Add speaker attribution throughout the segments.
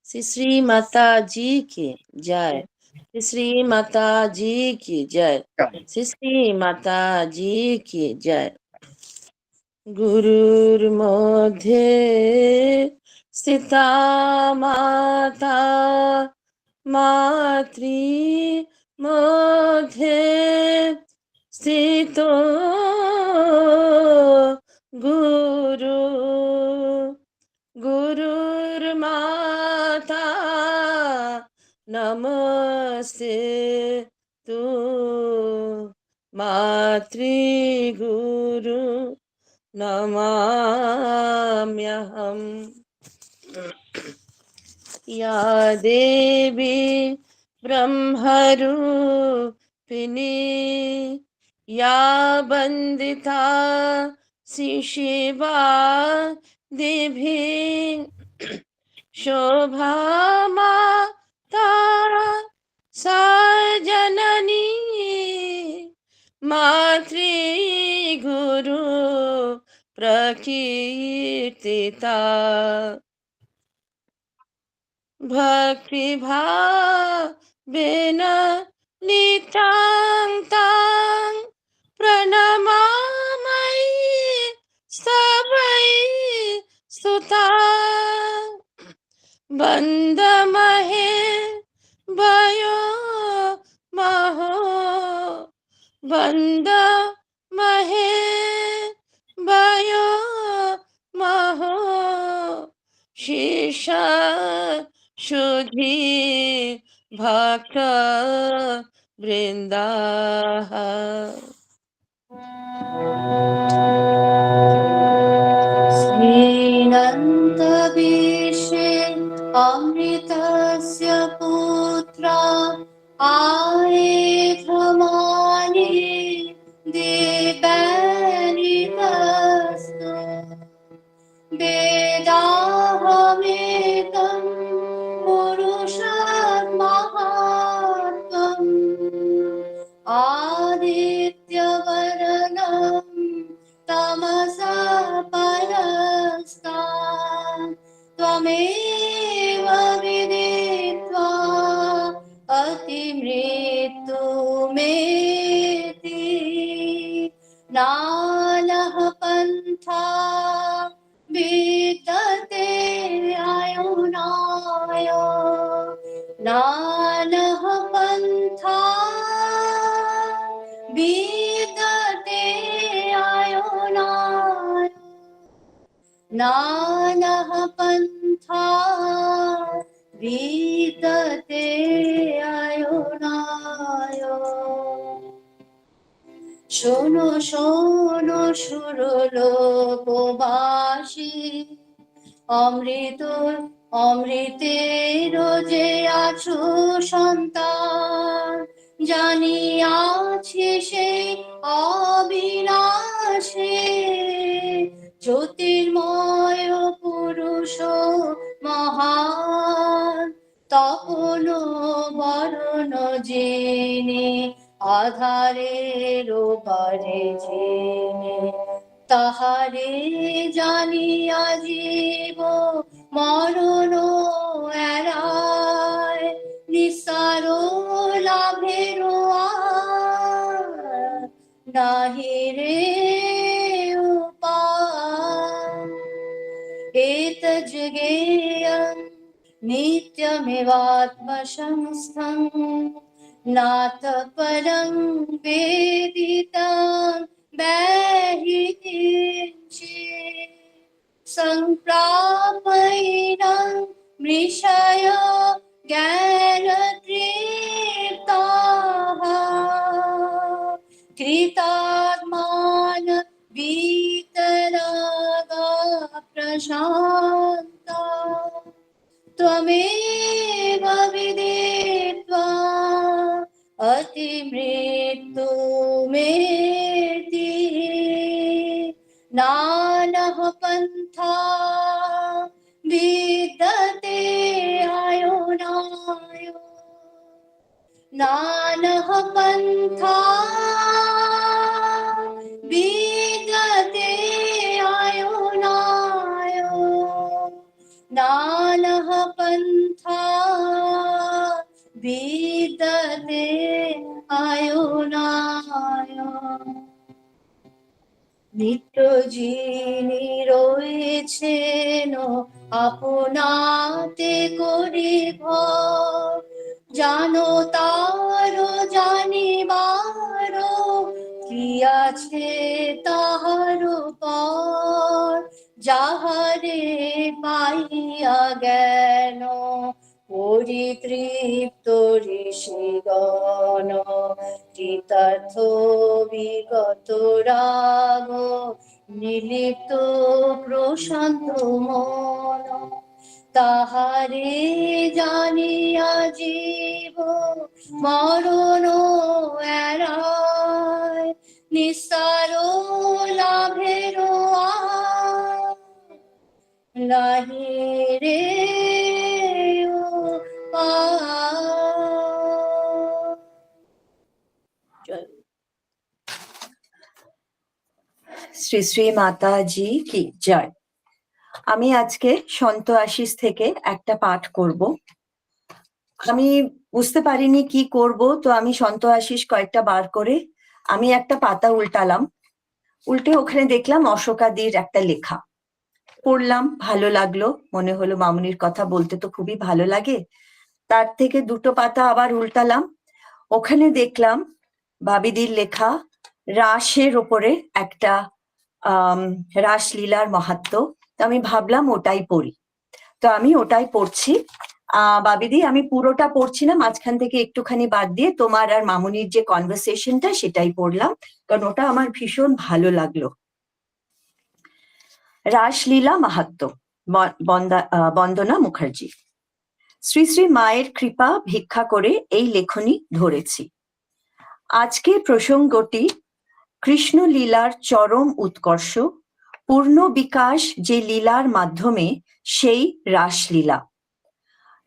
Speaker 1: श्री श्री माता जी की जय। श्री श्री माता जी की जय। श्री श्री माता जी की जय। गुरुर मध्य स्थिता माता मातृ मध्य स्थितो गुरु गुरुर्माता नमस्ते तु मातृगुरु नमाम्यहम्। या देवी ब्रह्मरूपिणी या वन्दिता शिवा दिभिः शोभामाता सा जननी मातृगुरु प्रकीर्तिता भक्तिभावेन नितां तां प्रणमामि स्तवै स्तुता वन्दमहे भयो महो वन्दमहे भयो महो शेष शुद्धि भक्त वृंदा।
Speaker 2: श्रीनन्तविषे अमृतस्य पुत्रा आयेधमाने देवैरितस्तु वेदाहमेतं पुरुषमाहात्म्यम् आदित्यवर्णं तमसा परस्तात् त्वमेव विदित्वा अतिमृत्युमेति नानः पन्था विद्यते अयुनाय नानः पन्था विद्यते अयुनाय नानः पन्था विद्यते अयुनाय। শোনো শোনো সুরলোকবাসী অমৃত অমৃতের যে আছো সন্তান জানিয়াছি সেই অবিনাশী জ্যোতির্ময় পুরুষ মহান তপন বরণ জেনে আধারের পারে জেনে তাহারে জানিয়া জীব মরণ এড়ায় নিস্তার লাভের নাহি রে উপায় एतज्ज्ञेयं नित्यमेवात्मसंस्थं नातः परं वेदितं बहिर्चित् सम्प्रापयिनं मृषय ज्ञानतृप्ताः कृतात्मान वीतरागा प्रशान्ता त्वमेव विदित्वा अतिमृत्युमेति नानः पन्था विद्यते अयुनाय नानः पन्था विद्यते अयुनाय नानः पन्था বিদ্যাতে আয়নায় নিত্য যিনি রয়েছেন আপনাতে করি ভর, জানো তার জানিবার কি আছে তাহার পর, যাহারে পাইয়া জ্ঞান পরিতৃপ্ত ঋষিগণ, কৃতার্থ বিগত রাগ নিলিপ্ত প্রশান্ত মন, তাহারে জানিয়া জীব মরণ এড়ায়, নিস্তার লাভের লাহিরে
Speaker 3: শ্রী শ্রী মাতাজি কি জয়। আমি আজকে সন্ত আশিস থেকে একটা পাঠ করব। আমি বুঝতে পারিনি কি করব, তো আমি সন্ত আশিস কয়েকটা বার করে আমি একটা পাতা উল্টালাম, উল্টে ওখানে দেখলাম অশোকাদির একটা লেখা পড়লাম, ভালো লাগলো, মনে হলো মামুনির কথা বলতে তো খুবই ভালো লাগে। তার থেকে দুটো পাতা আবার উল্টালাম, ওখানে দেখলাম বাবিদির লেখা রাসের ওপরে একটা রাসলীলার মাহাত্ম্য। তো আমি ভাবলাম ওটাই পড়ি, তো আমি ওটাই পড়ছি। বাবিদি, আমি পুরোটা পড়ছি না, মাঝখান থেকে একটুখানি বাদ দিয়ে তোমার আর মামুনির যে কনভারসেশনটা সেটাই পড়লাম, কারণ ওটা আমার ভীষণ ভালো লাগলো। রাসলীলা মাহাত্ম্য, বন্দনা মুখার্জি। শ্রী শ্রী মায়ের কৃপা ভিক্ষা করে এই লেখনী ধরেছি। আজকে প্রসঙ্গটি কৃষ্ণ লীলার চরম উৎকর্ষ, পূর্ণ বিকাশ যে লীলার মাধ্যমে, সেই রাসলীলা।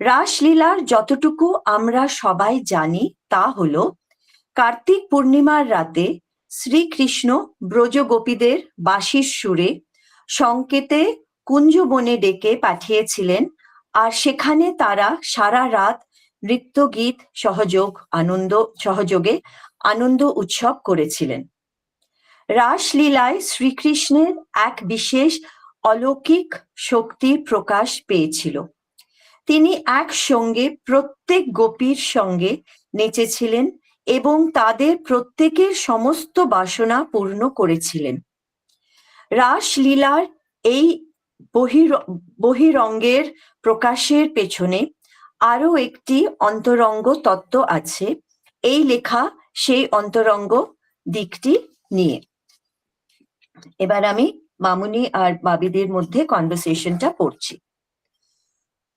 Speaker 3: রাসলীলার যতটুকু আমরা সবাই জানি তা হলো, কার্তিক পূর্ণিমার রাতে শ্রীকৃষ্ণ ব্রজগোপীদের বাঁশির সুরে সংকেতে কুঞ্জবনে ডেকে পাঠিয়েছিলেন, আর সেখানে তারা সারা রাত নৃত্য গীত সহযোগে আনন্দ উৎসব করেছিলেন। রাসলীলায় শ্রীকৃষ্ণের এক বিশেষ অলৌকিক শক্তির প্রকাশ পেয়েছিল। তিনি একসঙ্গে প্রত্যেক গোপীর সঙ্গে নেচেছিলেন এবং তাদের প্রত্যেকের সমস্ত বাসনা পূর্ণ করেছিলেন। রাসলীলার এই বহিরঙ্গের প্রকাশের পেছনে আরো একটি অন্তরঙ্গ তত্ত্ব আছে। এই লেখা সেই অন্তরঙ্গ দিকটি নিয়ে। এবার আমি মামুনি আর বাবিদের মধ্যে কনভারসেশনটা পড়ছি।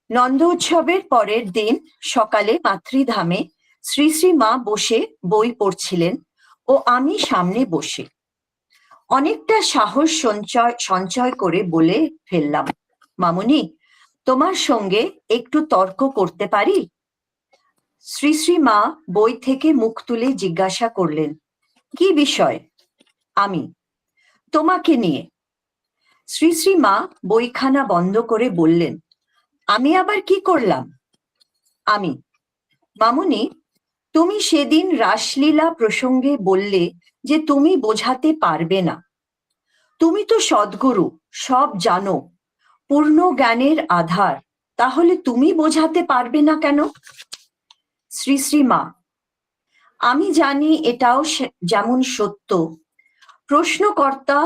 Speaker 3: নন্দ উৎসবের পরের দিন সকালে মাতৃধামে শ্রী শ্রী মা বসে বই পড়ছিলেন ও আমি সামনে বসে। অনেকটা সাহস সঞ্চয় করে বলে ফেললাম, মামুনি, তোমার সঙ্গে একটু তর্ক করতে পারি? শ্রী শ্রী মা বই থেকে মুখ তুলে জিজ্ঞাসা করলেন, কি বিষয়? আমি, তোমাকে নিয়ে। শ্রী শ্রী মা বইখানা বন্ধ করে বললেন, আমি আবার কি করলাম? আমি, মামুনি, তুমি সেদিন রাসলীলা প্রসঙ্গে বললে যে তুমি বোঝাতে পারবে না। তুমি তো সদ্গুরু, সব জানো, পূর্ণ জ্ঞানের আধার, তাহলে তুমি বোঝাতে পারবে না কেন? শ্রী শ্রী মা, আমি জানি এটাও যেমন সত্য, প্রশ্নকর্তা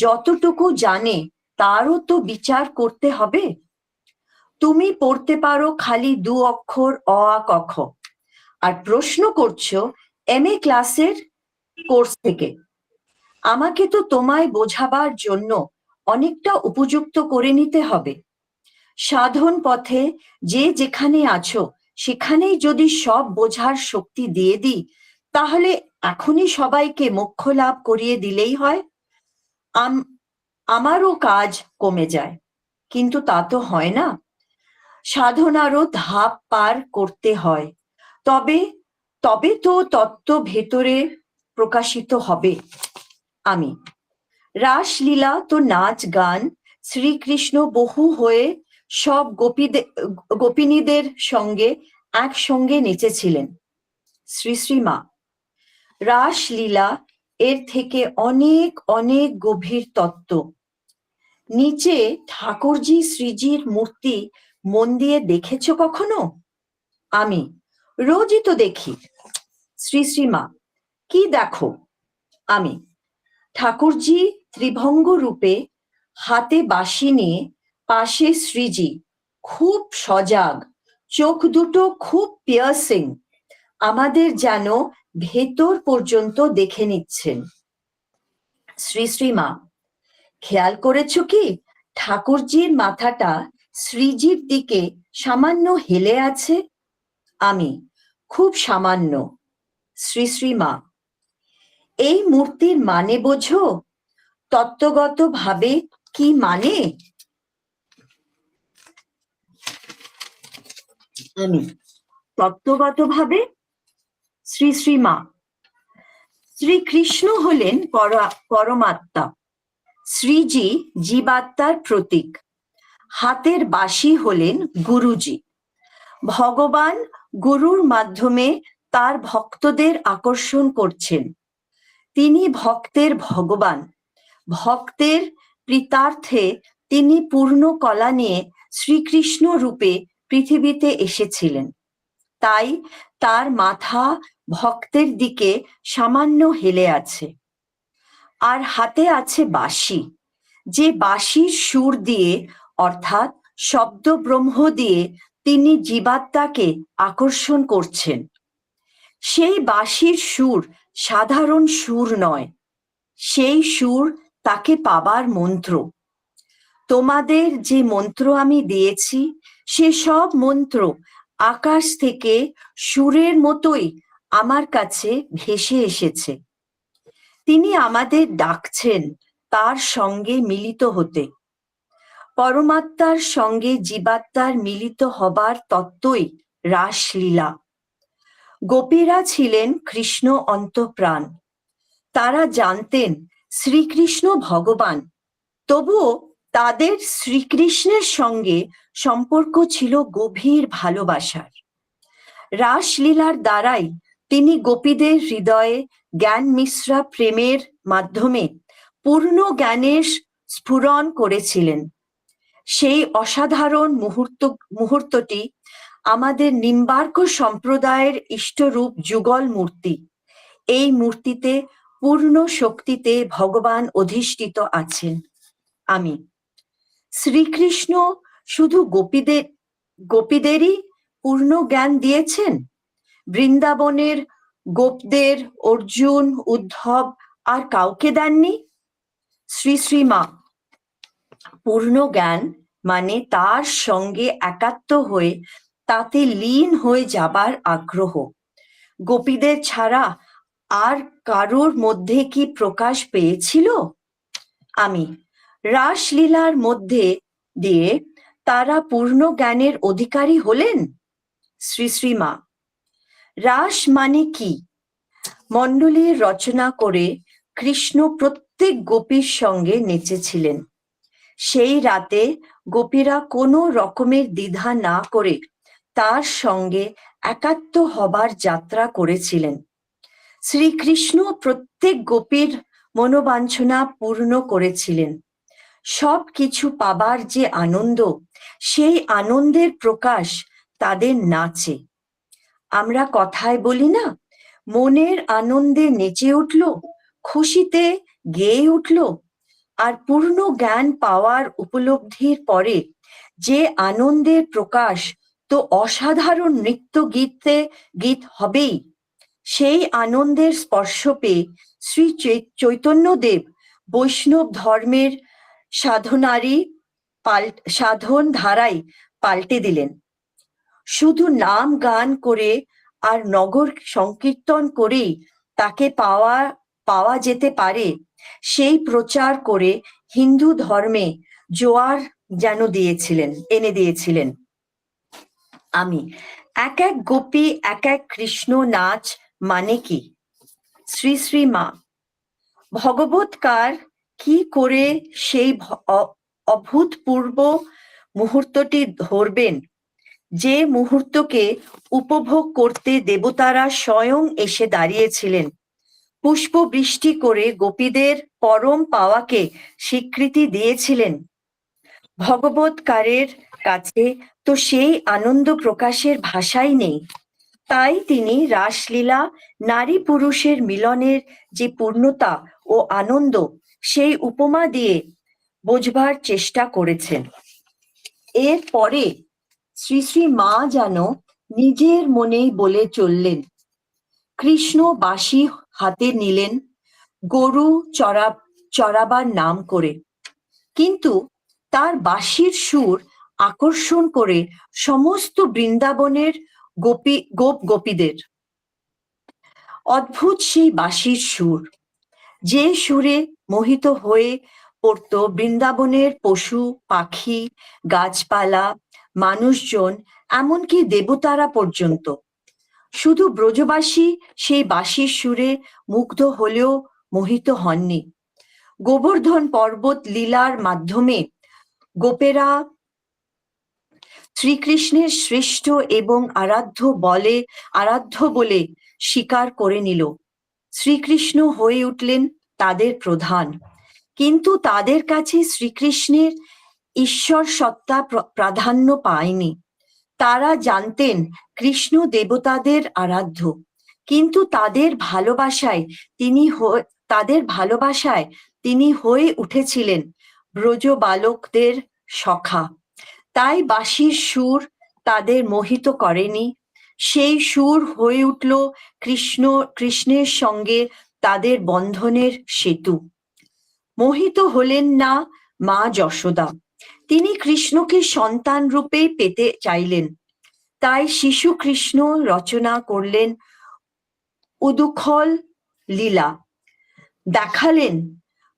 Speaker 3: যতটুকু জানে তারও তো বিচার করতে হবে। তুমি পড়তে পারো খালি 2 অক্ষর অ আ ক খ, আর প্রশ্ন করছো MA ক্লাসের কোর্স থেকে। আমাকে তো তোমায় বোঝাবার জন্য অনেকটা উপযুক্ত করে নিতে হবে। সাধন পথে যে যেখানে আছো সেখানেই যদি সব বোঝার শক্তি দিয়ে দিই, তাহলে এখনই সবাইকে মোক্ষ লাভ করিয়ে দিলেই হয়। আমারও কাজ কমে যায়, কিন্তু তা তো হয় না। সাধনারও ধাপ পার করতে হয়, তবে তো তত্ত্ব ভেতরে প্রকাশিত হবে। আমি, রাসলীলা তো নাচ গান, শ্রীকৃষ্ণ বহু হয়ে সব গোপিনীদের সঙ্গে একসঙ্গে নেচেছিলেন। শ্রী শ্রী মা, রাসলীলা এর থেকে অনেক অনেক গভীর তত্ত্ব। নিচে ঠাকুরজি শ্রীজির মূর্তি মন দিয়ে দেখেছ কখনো? আমি, রোজই তো দেখি। শ্রী শ্রী মা, কি দেখো? আমি, ঠাকুরজি ত্রিভঙ্গ রূপে, হাতে বাঁশি নিয়ে, পাশে শ্রীজি, খুব সজাগ, চোখ দুটো খুব পিয়ার্সিং, আমাদের যেন ভেতর পর্যন্ত দেখে নিচ্ছেন। শ্রী শ্রী মা, খেয়াল করেছ কি ঠাকুরজির মাথাটা শ্রীজির দিকে সামান্য হেলে আছে? আমি, খুব সামান্য। শ্রী শ্রী মা, এই মূর্তির মানে বোঝো? তত্ত্বগত ভাবে কি মানে? আমি, তত্ত্বগত ভাবে? শ্রী শ্রী মা, শ্রীকৃষ্ণ হলেন পরমাত্মা, শ্রীজি জীবাত্মার প্রতীক, হাতের বাঁশি হলেন গুরুজি। ভগবান গুরুর মাধ্যমে তার ভক্তদের আকর্ষণ করছেন। তিনি ভক্তের ভগবান, ভক্তের প্রীতার্থে তিনি পূর্ণ কলা নিয়ে শ্রীকৃষ্ণ রূপে পৃথিবীতে এসেছিলেন। তাই তার মাথা ভক্তের দিকে সামান্য হেলে আছে, আর হাতে আছে বাঁশি, যে বাঁশির সুর দিয়ে অর্থাৎ শব্দ ব্রহ্ম দিয়ে তিনি জীবাত্মাকে আকর্ষণ করছেন। সেই বাঁশির সুর সাধারণ সুর নয়, সেই সুর তাকে পাবার মন্ত্র। তোমাদের যে মন্ত্র আমি দিয়েছি সে সব মন্ত্র আকাশ থেকে সুরের মতোই আমার কাছে ভেসে এসেছে। তিনি আমাদের ডাকছেন তার সঙ্গে মিলিত হতে। পরমাত্মার সঙ্গে জীবাত্মার মিলিত হবার তত্ত্বই রাসলীলা। গোপীরা ছিলেন কৃষ্ণ অন্তঃপ্রাণ, তারা জানতেন শ্রীকৃষ্ণ ভগবান, তবুও তাদের শ্রীকৃষ্ণের সঙ্গে সম্পর্ক ছিল গভীর ভালোবাসার। রাসলীলার দ্বারাই তিনি গোপীদের হৃদয়ে জ্ঞান মিশ্রা প্রেমের মাধ্যমে পূর্ণ জ্ঞানের স্ফুরণ করেছিলেন। সেই অসাধারণ মুহূর্তটি আমাদের নিম্বার্ক সম্প্রদায়ের ইষ্টরূপ যুগল মূর্তি। এই মূর্তিতে পূর্ণ শক্তিতে ভগবান অধিষ্ঠিত আছেন। আমি, শ্রীকৃষ্ণ শুধু গোপীদেরই পূর্ণ জ্ঞান দিয়েছেন? বৃন্দাবনের গোপদের, অর্জুন, উদ্ধব আর কাউকে দেননি? শ্রী শ্রী মা, পূর্ণ জ্ঞান মানে তার সঙ্গে একাত্ম হয়ে তাতে লীন হয়ে যাবার আগ্রহ। গোপীদের ছাড়া আর কারোর মধ্যে কি প্রকাশ পেয়েছিল? আমি, রাসলীলার মধ্যে দিয়ে তারা পূর্ণ জ্ঞানের অধিকারী হলেন। শ্রী শ্রী মা, রাস মানে কি? মণ্ডলীর রচনা করে কৃষ্ণ প্রত্যেক গোপীর সঙ্গে নেচেছিলেন। সেই রাতে গোপীরা কোনো রকমের দ্বিধা না করে তার সঙ্গে একাত্ম হবার যাত্রা করেছিলেন। শ্রীকৃষ্ণ প্রত্যেক গোপীর মনোবাঞ্ছনা পূর্ণ করেছিলেন। সব কিছু পাবার যে আনন্দ, সেই আনন্দের প্রকাশ তাদের নাচে। আমরা কথায় বলি না, মনের আনন্দে নেচে উঠল, খুশিতে গেয়ে উঠল। আর পূর্ণ জ্ঞান পাওয়ার উপলব্ধির পরে যে আনন্দের প্রকাশ তো অসাধারণ নৃত্য গীত হবেই। সেই আনন্দের স্পর্শ পেয়ে শ্রী চৈতন্যদেব বৈষ্ণব ধর্মের সাধন ধারাই পাল্টে দিলেন। শুধু নাম গান করে আর নগর সংকীর্তন করেই তাকে পাওয়া যেতে পারে, সেই প্রচার করে হিন্দু ধর্মে জোয়ার যেন এনে দিয়েছিলেন। আমি, এক এক গোপী এক এক কৃষ্ণ নাচ মানে কি? শ্রী শ্রী মা, ভগবৎকার কি করে সেই অভূতপূর্ব মুহূর্তটি ধরবেন যে মুহূর্তকে উপভোগ করতে দেবতারা স্বয়ং এসে দাঁড়িয়েছিলেন, পুষ্প বৃষ্টি করে গোপীদের পরম পাওয়াকে স্বীকৃতি দিয়েছিলেন। ভগবৎকারের কাছে তো সেই আনন্দ প্রকাশের ভাষাই নেই। তাই তিনি রাসলীলা নারী পুরুষের মিলনের যে পূর্ণতা ও আনন্দ, সেই উপমা দিয়ে বোঝবার চেষ্টা করেছেন। এরপরে শ্রী শ্রী মা যেন নিজের মনেই বলে চললেন। কৃষ্ণ বাঁশি হাতে নিলেন গরু চড়াবার নাম করে, কিন্তু তার বাঁশির সুর আকর্ষণ করে সমস্ত বৃন্দাবনের গোপীদের। অদ্ভুত সেই বাঁশির সুর, যে সুরে মোহিত হয়ে পড়ত বৃন্দাবনের পশু পাখি, গাছপালা, মানুষজন, এমনকি দেবতারা পর্যন্ত। শুধু ব্রজবাসী সেই বাঁশির সুরে মুগ্ধ হলেও মোহিত হননি। গোবর্ধন পর্বত লীলার মাধ্যমে গোপেরা শ্রীকৃষ্ণের শ্রেষ্ঠ এবং আরাধ্য বলে স্বীকার করে নিল। শ্রীকৃষ্ণ হয়ে উঠলেন তাদের প্রধান, কিন্তু তাদের কাছে শ্রীকৃষ্ণের ঈশ্বর সত্তা প্রাধান্য পায়নি। তারা জানতেন কৃষ্ণ দেবতাদের আরাধ্য, কিন্তু তাদের ভালোবাসায় তিনি হয়ে উঠেছিলেন ব্রজ বালকদের সখা। তাই বাঁশির সুর তাদের মোহিত করেনি, সেই সুর হয়ে উঠল কৃষ্ণের সঙ্গে তাদের বন্ধনের সেতু। মোহিত হলেন না মা যশোদা, তিনি কৃষ্ণকে সন্তান রূপে পেতে চাইলেন। তাই শিশু কৃষ্ণ রচনা করলেন উদুখল লীলা, দেখালেন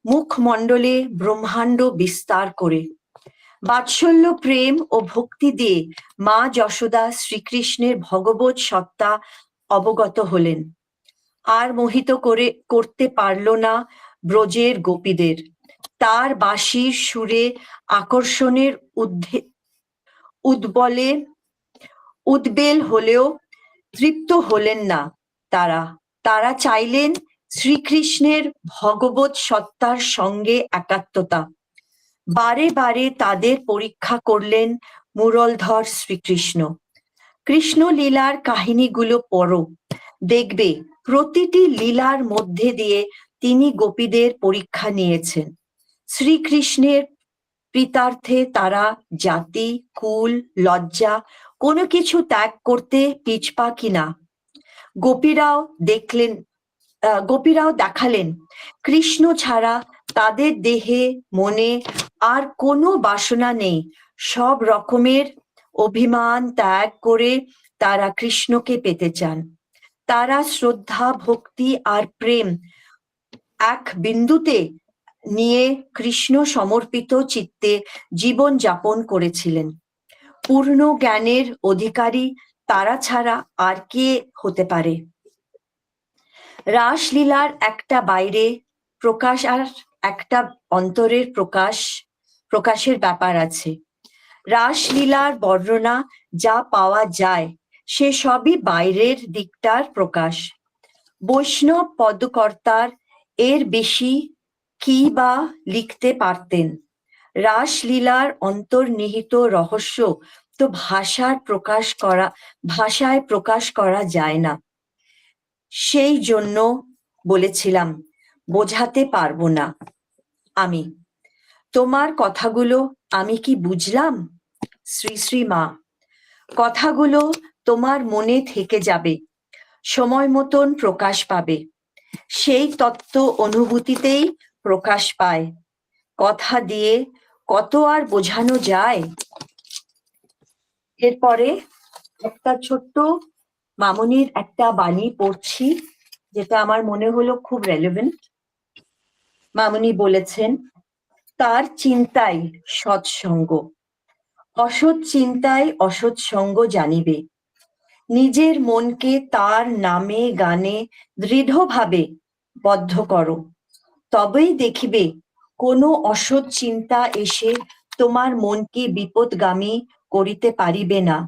Speaker 3: মুখমণ্ডলে ব্রহ্মাণ্ড বিস্তার করে। বাৎসল্য প্রেম ও ভক্তি দিয়ে মা যশোদা শ্রীকৃষ্ণের ভগবৎ সত্তা অবগত হলেন। আর মোহিত করতে পারল না ব্রজের গোপীদের। তার বাঁশির সুরে আকর্ষণের উদ্বেল হলেও তৃপ্ত হলেন না তারা চাইলেন শ্রীকৃষ্ণের ভগবৎ সত্তার সঙ্গে একাত্মতা। বারে বারে তাদের পরীক্ষা করলেন মুরলধর শ্রীকৃষ্ণ। কৃষ্ণ লীলার কাহিনীগুলো পড়ো, দেখবে প্রতিটি লীলার মধ্যে দিয়ে তিনি গোপীদের পরীক্ষা নিয়েছেন। শ্রীকৃষ্ণের প্রীতার্থে তারা জাতি, কুল, লজ্জা কোনো কিছু ত্যাগ করতে পিছপা কিনা। গোপীরাও দেখালেন কৃষ্ণ ছাড়া তাদের দেহে মনে আর কোনো বাসনা নেই। সব রকমের অভিমান ত্যাগ করে তারা কৃষ্ণকে পেতে চান। তারা শ্রদ্ধা, ভক্তি আর প্রেম এক বিন্দুতে নিয়ে কৃষ্ণ সমর্পিত চিত্তে জীবন যাপন করেছিলেন। পূর্ণ জ্ঞানের অধিকারী তারা ছাড়া আর কে হতে পারে? রাসলীলার একটা বাইরে প্রকাশ আর একটা অন্তরের প্রকাশের ব্যাপার আছে। রাসলীলার বর্ণনা যা পাওয়া যায় সে সবই বাইরের দিকটার প্রকাশ। বৈষ্ণব পদকর্তার এর বেশি কি বা লিখতে পারতেন? রাসলীলার অন্তর্নিহিত রহস্য তো ভাষায় প্রকাশ করা যায় না। সেই জন্য বলেছিলাম বোঝাতে পারবো না। আমি তোমার কথাগুলো আমি কি বুঝলাম? শ্রী শ্রী মা, কথাগুলো তোমার মনে থেকে যাবে, সময় মতন প্রকাশ পাবে। সেই তত্ত্ব অনুভূতিতেই প্রকাশ পায়। কথা দিয়ে কত আর বোঝানো যায়? এরপরে একটা ছোট্ট মামনির একটা বাণী পড়ছি, যেটা আমার মনে হলো খুব রেলেভেন্ট। মামনি বলেছেন, তার চিন্তায় সৎসঙ্গ, অসৎ চিন্তায় অসৎ সঙ্গ জানিবে। নিজের মনকে তার নামে গানে দৃঢ়ভাবে বদ্ধ করো, তবেই দেখিবে কোনো অসৎ চিন্তা এসে তোমার মনকে বিপদগামী করিতে পারিবে না।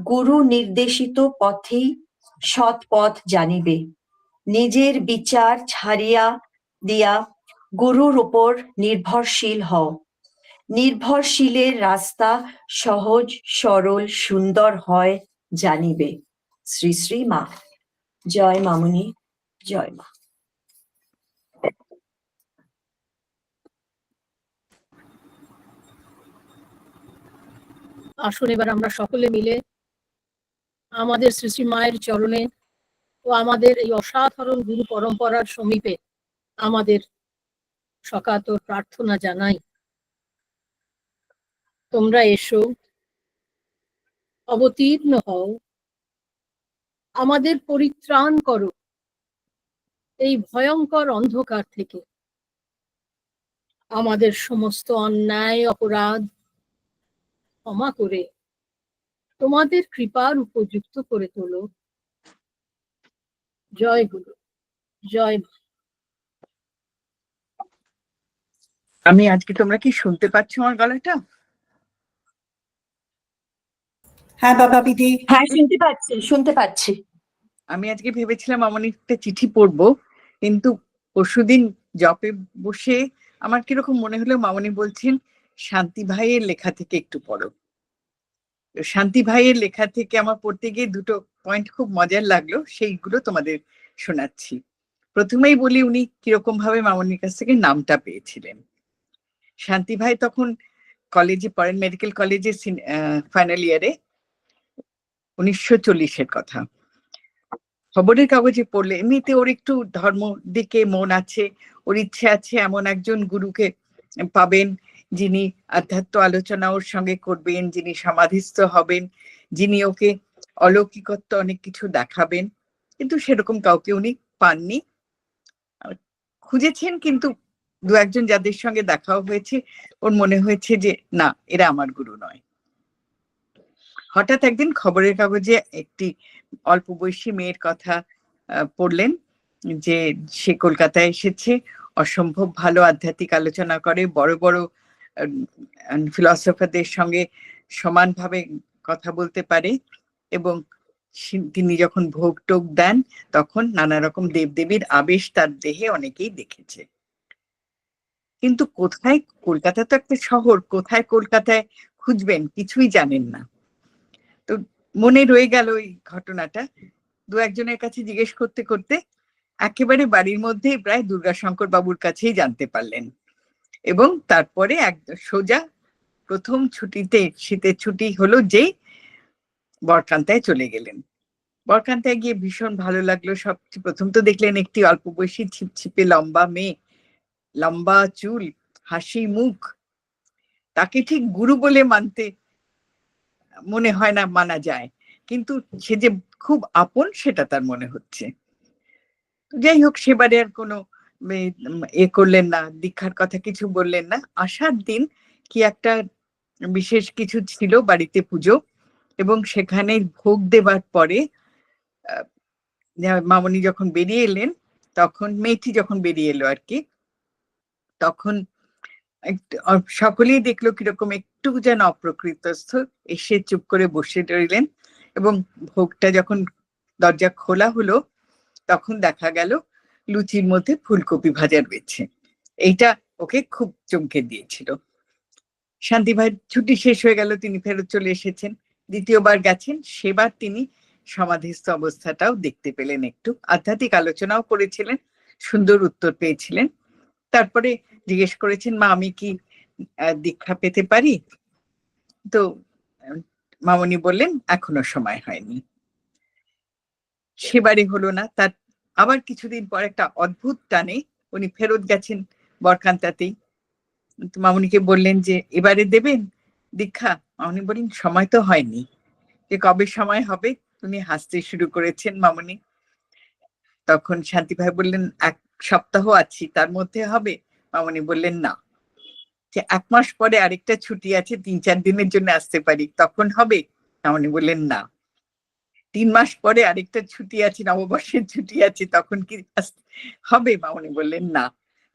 Speaker 3: গুরু নির্দেশিত পথেই সৎ পথ জানিবে। নিজের বিচার ছাড়িয়া দিয়া গুরুর উপর নির্ভরশীল হও। নির্ভরশীলের রাস্তা সহজ সরল সুন্দর হয় জানিবে। শ্রী শ্রী মা। জয় মামুনি, জয় মা।
Speaker 4: আসুন এবার আমরা সকলে মিলে আমাদের শ্রী শ্রী মায়ের চরণে ও আমাদের এই অসাধারণ গুরু পরম্পরার সমীপে আমাদের সকাতর প্রার্থনা জানাই। তোমরা এসো, অবতীর্ণ হও, আমাদের পরিত্রাণ করো এই ভয়ঙ্কর অন্ধকার থেকে। আমাদের সমস্ত অন্যায় অপরাধ ক্ষমা করে তোমাদের কৃপার উপযুক্ত করে তোলো। জয় গুরু, জয় মা।
Speaker 5: আমি আজকে, তোমরা কি শুনতে পাচ্ছ আমার গলাটা?
Speaker 6: হ্যাঁ বাবা দিদি।
Speaker 3: হ্যাঁ, শুনতে পাচ্ছি।
Speaker 5: আমি আজকে ভেবেছিলাম মামনির একটা চিঠি পড়বো, কিন্তু পরশুদিন জপে বসে আমার কিরকম মনে হলো মামনি বলছেন শান্তি ভাইয়ের লেখা থেকে একটু পড়ো। শান্তি ভাইয়ের লেখা থেকে আমার পড়তে গিয়ে দুটো পয়েন্ট খুব মজার লাগলো, সেইগুলো তোমাদের শোনাচ্ছি। প্রথমেই বলি উনি কিরকম ভাবে মামনির কাছ থেকে নামটা পেয়েছিলেন। শান্তি ভাই তখন কলেজে পড়েন, মেডিকেল কলেজে ফাইনাল ইয়ারে, 1940-এর কথা। খবরের কাগজে পড়লে এমনিতে ওর একটু ধর্ম দিকে মন আছে, ওর ইচ্ছে আছে এমন একজন গুরুকে পাবেন যিনি আধ্যাত্ম আলোচনা ওর সঙ্গে করবেন, যিনি সমাধিস্থ হবেন, যিনি ওকে অলৌকিকত্ব অনেক কিছু দেখাবেন। কিন্তু সেরকম কাউকে উনি পাননি। খুঁজেছেন, কিন্তু দু একজন যাদের সঙ্গে দেখাও হয়েছে ওর মনে হয়েছে যে না, এরা আমার গুরু নয়। হঠাৎ একদিন খবরের কাগজে একটি অল্প বয়সী মেয়ের কথা পড়লেন, যে সে কলকাতায় এসেছে, অসম্ভব ভালো আধ্যাত্মিক আলোচনা করে, বড় বড় ফিলসফারদের সঙ্গে সমানভাবে কথা বলতে পারে, এবং তিনি যখন ভোগ টোগ দেন তখন নানা রকম দেবদেবীর আবেশ তার দেহে অনেকেই দেখেছে। কিন্তু কোথায়, কলকাতা তো একটা শহর, কোথায় কলকাতায় খুঁজবেন কিছুই জানেন না। তো মনে রয়ে গেল এই ঘটনাটা। দু একজনের কাছে জিজ্ঞেস করতে করতে একেবারে বাড়ির মধ্যে প্রায় দুর্গাশঙ্কর বাবুর কাছেই জানতে পারলেন, এবং তারপরে সোজা প্রথম ছুটিতে, শীতের ছুটি হলো যেই, বরকান্তায় চলে গেলেন। বরকান্তায় গিয়ে ভীষণ ভালো লাগলো। সবচেয়ে প্রথম তো দেখলেন একটি অল্প বয়সী ছিপছিপে লম্বা মেয়ে, লম্বা চুল, হাসি মুখ। তাকে ঠিক গুরু বলে মানতে মনে হয় না, মানা যায়, কিন্তু সে যে খুব আপন সেটা তার মনে হচ্ছে। যাই হোক, সেবারে আর কোনো করলেন না, দীক্ষার কথা কিছু বললেন না। আসার দিন কি একটা বিশেষ কিছু ছিল বাড়িতে, পুজো, এবং সেখানে ভোগ দেবার পরে মামনি যখন বেরিয়ে এলেন, তখন মেয়েটি যখন বেরিয়ে এলো আর কি, তখন সকলেই দেখলো কিরকম একটু যেন অপ্রকৃতস্থ, এসে চুপ করে বসে রইলেন। এবং ভোগটা যখন দরজা খোলা হলো তখন দেখা গেল লুচির মধ্যে ফুলকপি ভাজা রয়েছে। এইটা ওকে খুব চমকে দিয়েছিল। শান্তি ভাইয়ের ছুটি শেষ হয়ে গেল, তিনি ফেরত চলে এসেছেন। দ্বিতীয়বার গেছেন, সেবার তিনি সমাধিস্থ অবস্থাটাও দেখতে পেলেন, একটু আধ্যাত্মিক আলোচনাও করেছিলেন, সুন্দর উত্তর পেয়েছিলেন। তারপরে জিজ্ঞেস করেছেন, মা আমি কি দীক্ষা পেতে পারি? তো মামনি বললেন এখনো সময় হয়নি। সেবারে হলো না। তার আবার কিছুদিন পর একটা অদ্ভুত টানে উনি ফেরত গেছেন বরকান্তাতেই। মামনিকে বললেন যে এবারে দেবেন দীক্ষা? মামনি বললেন সময় তো হয়নি। যে কবে সময় হবে? উনি হাসতে শুরু করেছেন মামনি। তখন শান্তি ভাই বললেন 1 সপ্তাহ আছি, তার মধ্যে হবে? মামনি বললেন না। যে 1 মাস পরে আরেকটা ছুটি আছে, 3-4 দিনের জন্য আসতে পারি, তখন হবে? মামনি বললেন না। 3 মাস পরে আরেকটা ছুটি আছে, নববর্ষের ছুটি আছে, তখন কি হবে? মামনি বললেন না।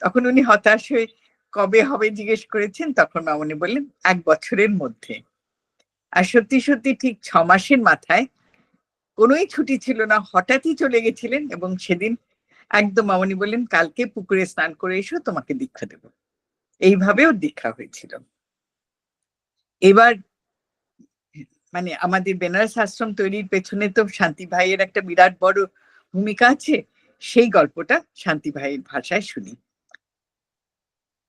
Speaker 5: তখন উনি হতাশ হয়ে কবে হবে জিজ্ঞেস করেছেন, তখন মামনি বললেন 1 বছরের মধ্যে। আর সত্যি সত্যি ঠিক 6 মাসের মাথায় কোনোই ছুটি ছিল না, হঠাৎই চলে গেছিলেন। এবং সেদিন একদম মামনি বললেন, কালকে পুকুরে স্নান করে এসো, তোমাকে দীক্ষা দেব। এইভাবেও দীক্ষা হয়েছিল। এবার মানে আমাদের বেনারস আশ্রম তৈরির পেছনে তো শান্তি ভাইয়ের একটা বিরাট বড় ভূমিকা আছে। সেই গল্পটা শান্তি ভাইয়ের ভাষায় শুনি।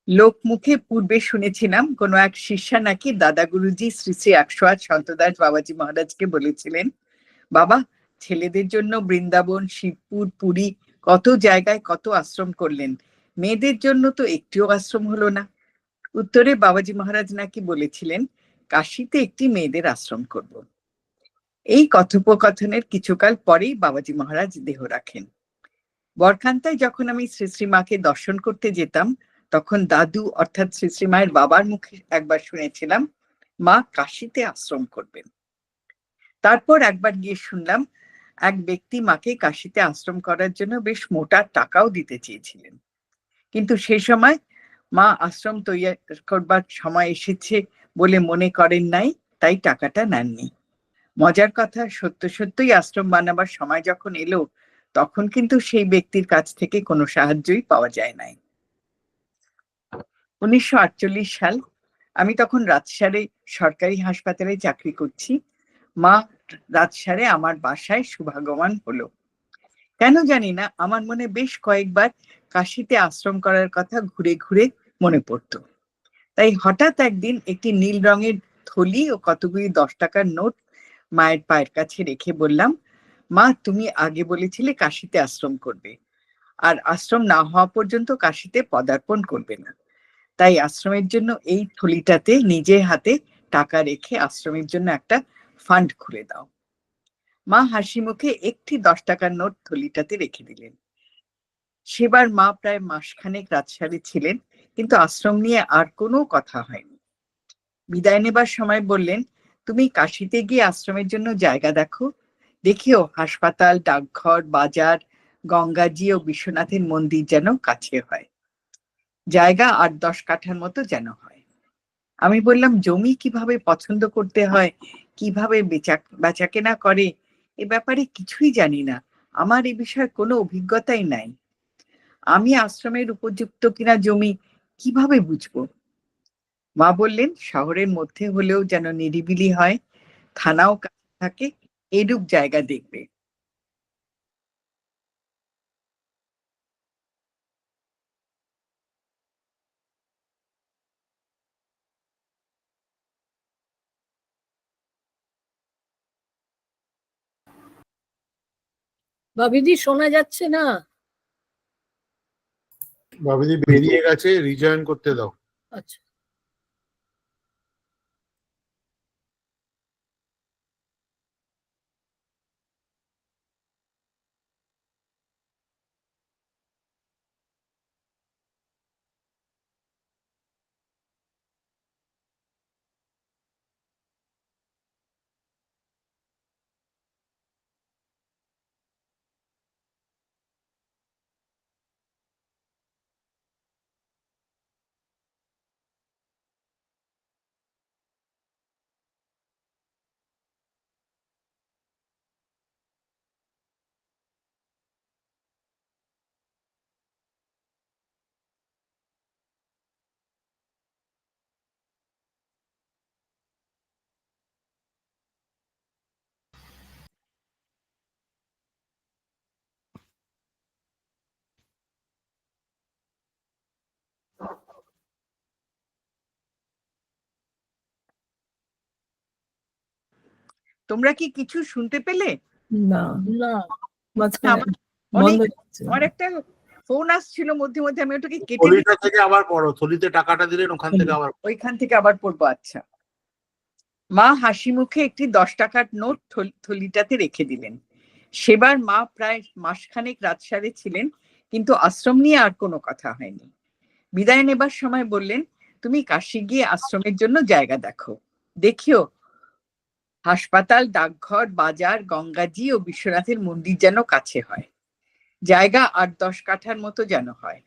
Speaker 5: লোক মুখে পূর্বে শুনেছিলাম কোনো এক শিষ্যা নাকি দাদা গুরুজি শ্রী শ্রী 108 সন্তদাস বাবাজি মহারাজকে বলেছিলেন, বাবা, ছেলেদের জন্য বৃন্দাবন, শিবপুর, পুরী কত জায়গায় কত আশ্রম করলেন, মেয়েদের জন্য তো একটিও আশ্রম হলো না। উত্তরে বাবাজি মহারাজ নাকি বলেছিলেন, কাশীতে একটি মেয়েদের আশ্রম করব। এই কথোপকথনের কিছুকাল পরেই বাবাজি মহারাজ দেহ রাখেন। বরখান্তায় যখন আমি শ্রী শ্রী মাকে দর্শন করতে যেতাম, তখন দাদু অর্থাৎ শ্রী শ্রী মায়ের বাবার মুখে একবার শুনেছিলাম, মা কাশীতে আশ্রম করবেন। তারপর একবার গিয়ে শুনলাম এক ব্যক্তি মাকে কাশীতে আশ্রম করার জন্য বেশ মোটা টাকাও দিতে চেয়েছিলেন, কিন্তু সেই সময় মা আশ্রম তৈরি করবার সময় এসেছে বলে মনে করেন নাই, তাই টাকাটা নেননি। মজার কথা, সত্য সত্যই আশ্রম বানাবার সময় যখন এলো, তখন কিন্তু সেই ব্যক্তির কাছ থেকে কোনো সাহায্যই পাওয়া যায় নাই। 1948 সাল, আমি তখন রাজশাহী সরকারি হাসপাতালে চাকরি করছি। মা রাজশাহী আমার বাসায় শুভাগমন হলো। কেন জানি না আমার মনে বেশ কয়েকবার কাশীতে আশ্রম করার কথা ঘুরে ঘুরে মনে পড়তো। তাই হঠাৎ একদিন একটি নীল রঙের থলি ও কতগুলি 10 টাকার নোট মায়ের পায়ের কাছে রেখে বললাম, মা, তুমি আগে বলেছিলে কাশীতে আশ্রম করবে, আর আশ্রম না হওয়া পর্যন্ত কাশীতে পদার্পণ করবে না। তাই আশ্রমের জন্য এই থলিটাতে নিজে হাতে টাকা রেখে আশ্রমের জন্য একটা ফান্ড খুলে দাও। মা হাসি মুখে একটি 10 টাকার নোট থলিটাতে রেখে দিলেন। সেবার মা প্রায় মাসখানেক রাজশাহী ছিলেন, কিন্তু আশ্রম নিয়ে আর কোনো কথা হয়নি। বিদায় নেবার সময় বললেন, তুমি কাশীতে গিয়ে আশ্রমের জন্য জায়গা দেখো, দেখিও হাসপাতাল, ডাকঘর, বাজার, গঙ্গাজি ও বিশ্বনাথের মন্দির যেন কাছে হয়, জায়গা 8-10 কাঠার মতো যেন হয়। আমি বললাম, জমি কিভাবে পছন্দ করতে হয়, কিভাবে বেচা কেনা করে, এ ব্যাপারে কিছুই জানি না, আমার এ বিষয়ে কোনো অভিজ্ঞতাই নাই। আমি আশ্রমের উপযুক্ত কিনা জমি কিভাবে বুঝবো? মা বললেন, শহরের মধ্যে হলেও যেন নিরিবিলি হয়, থানাও কাছে থাকে, এরূপ জায়গা দেখবে।
Speaker 4: বাবিদি শোনা যাচ্ছে না।
Speaker 7: বাবিদি বেরিয়ে গেছে, রিজয়েন করতে দাও।
Speaker 4: আচ্ছা,
Speaker 5: তোমরা কি কিছু শুনতে পেলে?
Speaker 8: না
Speaker 4: না,
Speaker 5: আমার অনেক আমার একটা ফোন আসছিল মধ্যে মধ্যে, আমি ওটাকে কেটে
Speaker 7: থলিটা থেকে আবার পড়ো, থলিতে টাকাটা দিলেন, ওখান থেকে আবার
Speaker 5: ওইখান থেকে আবার পড়বো। আচ্ছা। মা হাসি মুখে একটি 10 টাকার নোট থলিটাতে রেখে দিলেন। সেবার মা প্রায় মাসখানেক রাজশাহী ছিলেন, কিন্তু আশ্রম নিয়ে আর কোনো কথা হয়নি। বিদায় নেবার সময় বললেন, তুমি কাশী গিয়ে আশ্রমের জন্য জায়গা দেখো, দেখিও হাসপাতাল, ডাকঘর, বাজার, গঙ্গাজি ও বিশ্বনাথের মন্দির যেন কাছে হয়, জায়গা 8-10 কাঠার মতো যেন হয়।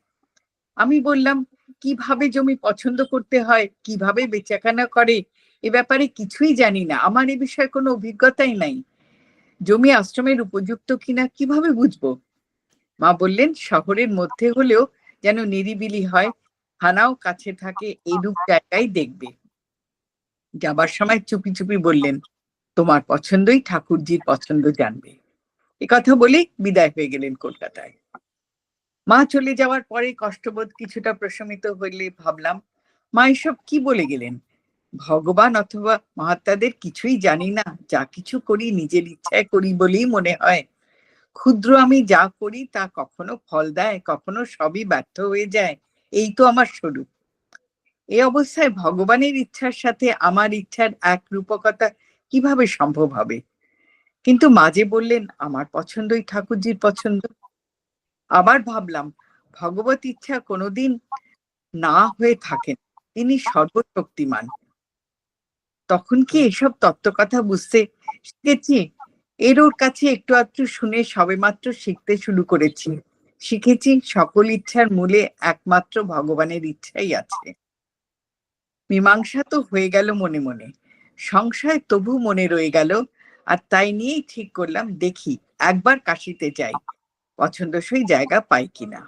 Speaker 5: আমি বললাম, কিভাবে জমি পছন্দ করতে হয়, কিভাবে বেচাকেনা করে, এ ব্যাপারে কিছুই জানি না, আমার এ বিষয়ে কোনো অভিজ্ঞতাই নাই। জমি আশ্রমের উপযুক্ত কিনা কিভাবে বুঝবো? মা বললেন, শহরের মধ্যে হলেও যেন নিরিবিলি হয়, থানাও কাছে থাকে, এরূপ জায়গায় দেখবে। যাবার সময় চুপি চুপি বললেন, তোমার পছন্দই ঠাকুরজির পছন্দ জানবে। এ কথা বলেই বিদায় হয়ে গেলেন কলকাতায়। মা চলে যাওয়ার পরে কষ্টবোধ কিছুটা প্রশমিত হইলে ভাবলাম, মা এসব কি বলে গেলেন? ভগবান অথবা মহাত্মাদের কিছুই জানি না, যা কিছু করি নিজের ইচ্ছায় করি বলেই মনে হয়। ক্ষুদ্র আমি যা করি তা কখনো ফল দেয়, কখনো সবই ব্যর্থ হয়ে যায়, এই তো আমার স্বরূপ। এই অবস্থায় ভগবানের ইচ্ছার সাথে আমার ইচ্ছার এক রূপকতা কিভাবে সম্ভব হবে? কিন্তু মাঝে বললেন, আমার পছন্দই ঠাকুরজির পছন্দ। আবার ভাবলাম, ভগবত ইচ্ছা কোনোদিন না হয়ে থাকেন, তিনি সর্বশক্তিমান। তখন কি এসব তত্ত্ব কথা বুঝতে শিখেছি? এর ওর কাছে একটু আধটু শুনে সবেমাত্র শিখতে শুরু করেছি। শিখেছি সকল ইচ্ছার মূলে একমাত্র ভগবানের ইচ্ছাই আছে। মীমাংসা তো হয়ে গেল মনে মনে, সংশয় তবু মনে রয়ে গেল। আর তাই নিয়েই ঠিক করলাম, দেখি একবার কাশিতে যাই, পছন্দসই জায়গা পাই কিনা।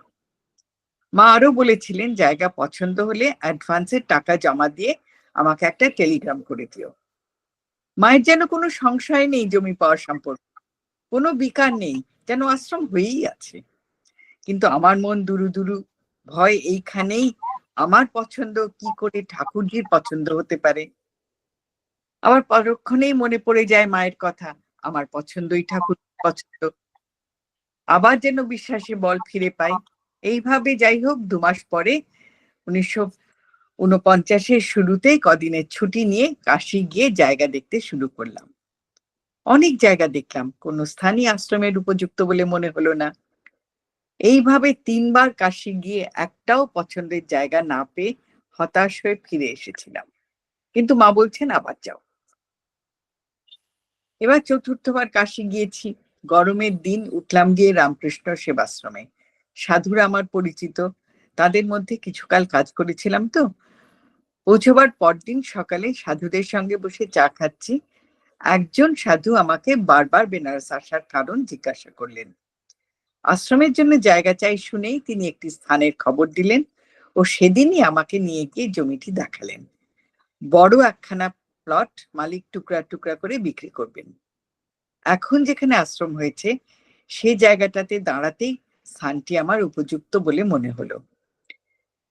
Speaker 5: মা আরো বলেছিলেন, জায়গা পছন্দ হলে অ্যাডভান্সের টাকা জমা দিয়ে আমাকে একটা টেলিগ্রাম করে দিও। মায়ের যেন কোনো সংশয় নেই জমি পাওয়ার সম্পর্কে, কোনো বিকার নেই, যেন আশ্রম হয়েই আছে। কিন্তু আমার মন দুরু দুরু, ভয় এইখানেই, আমার পছন্দ কি করে ঠাকুরজির পছন্দ হতে পারে? আবার পরক্ষণেই মনে পড়ে যায় মায়ের কথা, আমার পছন্দই ঠাকুর পছন্দ। আবার যেন বিশ্বাসে বল ফিরে পাই। এইভাবে যাই হোক 2 মাস পরে 1949-এর শুরুতে কদিনের ছুটি নিয়ে কাশি গিয়ে জায়গা দেখতে শুরু করলাম। অনেক জায়গা দেখলাম, কোন স্থানীয় আশ্রমের উপযুক্ত বলে মনে হলো না। এইভাবে 3 বার কাশি গিয়ে একটাও পছন্দের জায়গা না পেয়ে হতাশ হয়ে ফিরে এসেছিলাম। কিন্তু মা বলছেন, আবার যাও। এবার 4র্থবার কাশি গিয়েছি। গরমের দিন উঠলাম গিয়ে রামকৃষ্ণ সেবাশ্রমে। সাধুরা আমার পরিচিত, তাদের মধ্যে কিছুকাল কাজ করেছিলাম তো। পৌঁছবার পরদিন সকালে সাধুদের সঙ্গে বসে চা খাচ্ছি। একজন সাধু আমাকে বারবার বেনারস আসার কারণ জিজ্ঞাসা করলেন। আশ্রমের জন্য জায়গা চাই শুনেই তিনি একটি স্থানের খবর দিলেন ও সেদিনই আমাকে নিয়ে গিয়ে জমিটি দেখালেন। বড় একখানা প্লট মালিক টুকরা টুকরা করে বিক্রি করবেন। এখন যেখানে আশ্রম হয়েছে সে জায়গাটাতে দাঁড়াতেই স্থানটি আমার উপযুক্ত বলে মনে হলো।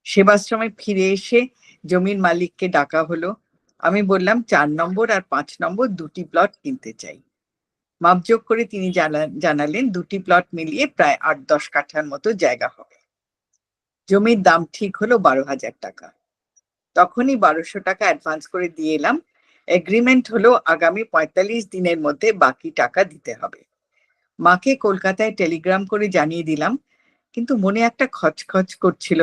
Speaker 5: সেবাশ্রমে ফিরে এসে জমির মালিককে ডাকা হলো। আমি বললাম 4 নম্বর আর 5 নম্বর 2টি প্লট কিনতে চাই। মাপজোক করে তিনি জানালেন 2টি প্লট মিলিয়ে প্রায় 8-10 কাঠার মতো জায়গা হবে। জমির দাম ঠিক হলো 12,000 টাকা। তখনই 1200 টাকা অ্যাডভান্স করে দিয়ে এলাম। এগ্রিমেন্ট হলো আগামী 45 দিনের মধ্যে বাকি টাকা দিতে হবে। মাকে কলকাতায় টেলিগ্রাম করে জানিয়ে দিলাম, কিন্তু মনে একটা খচখচ করছিল।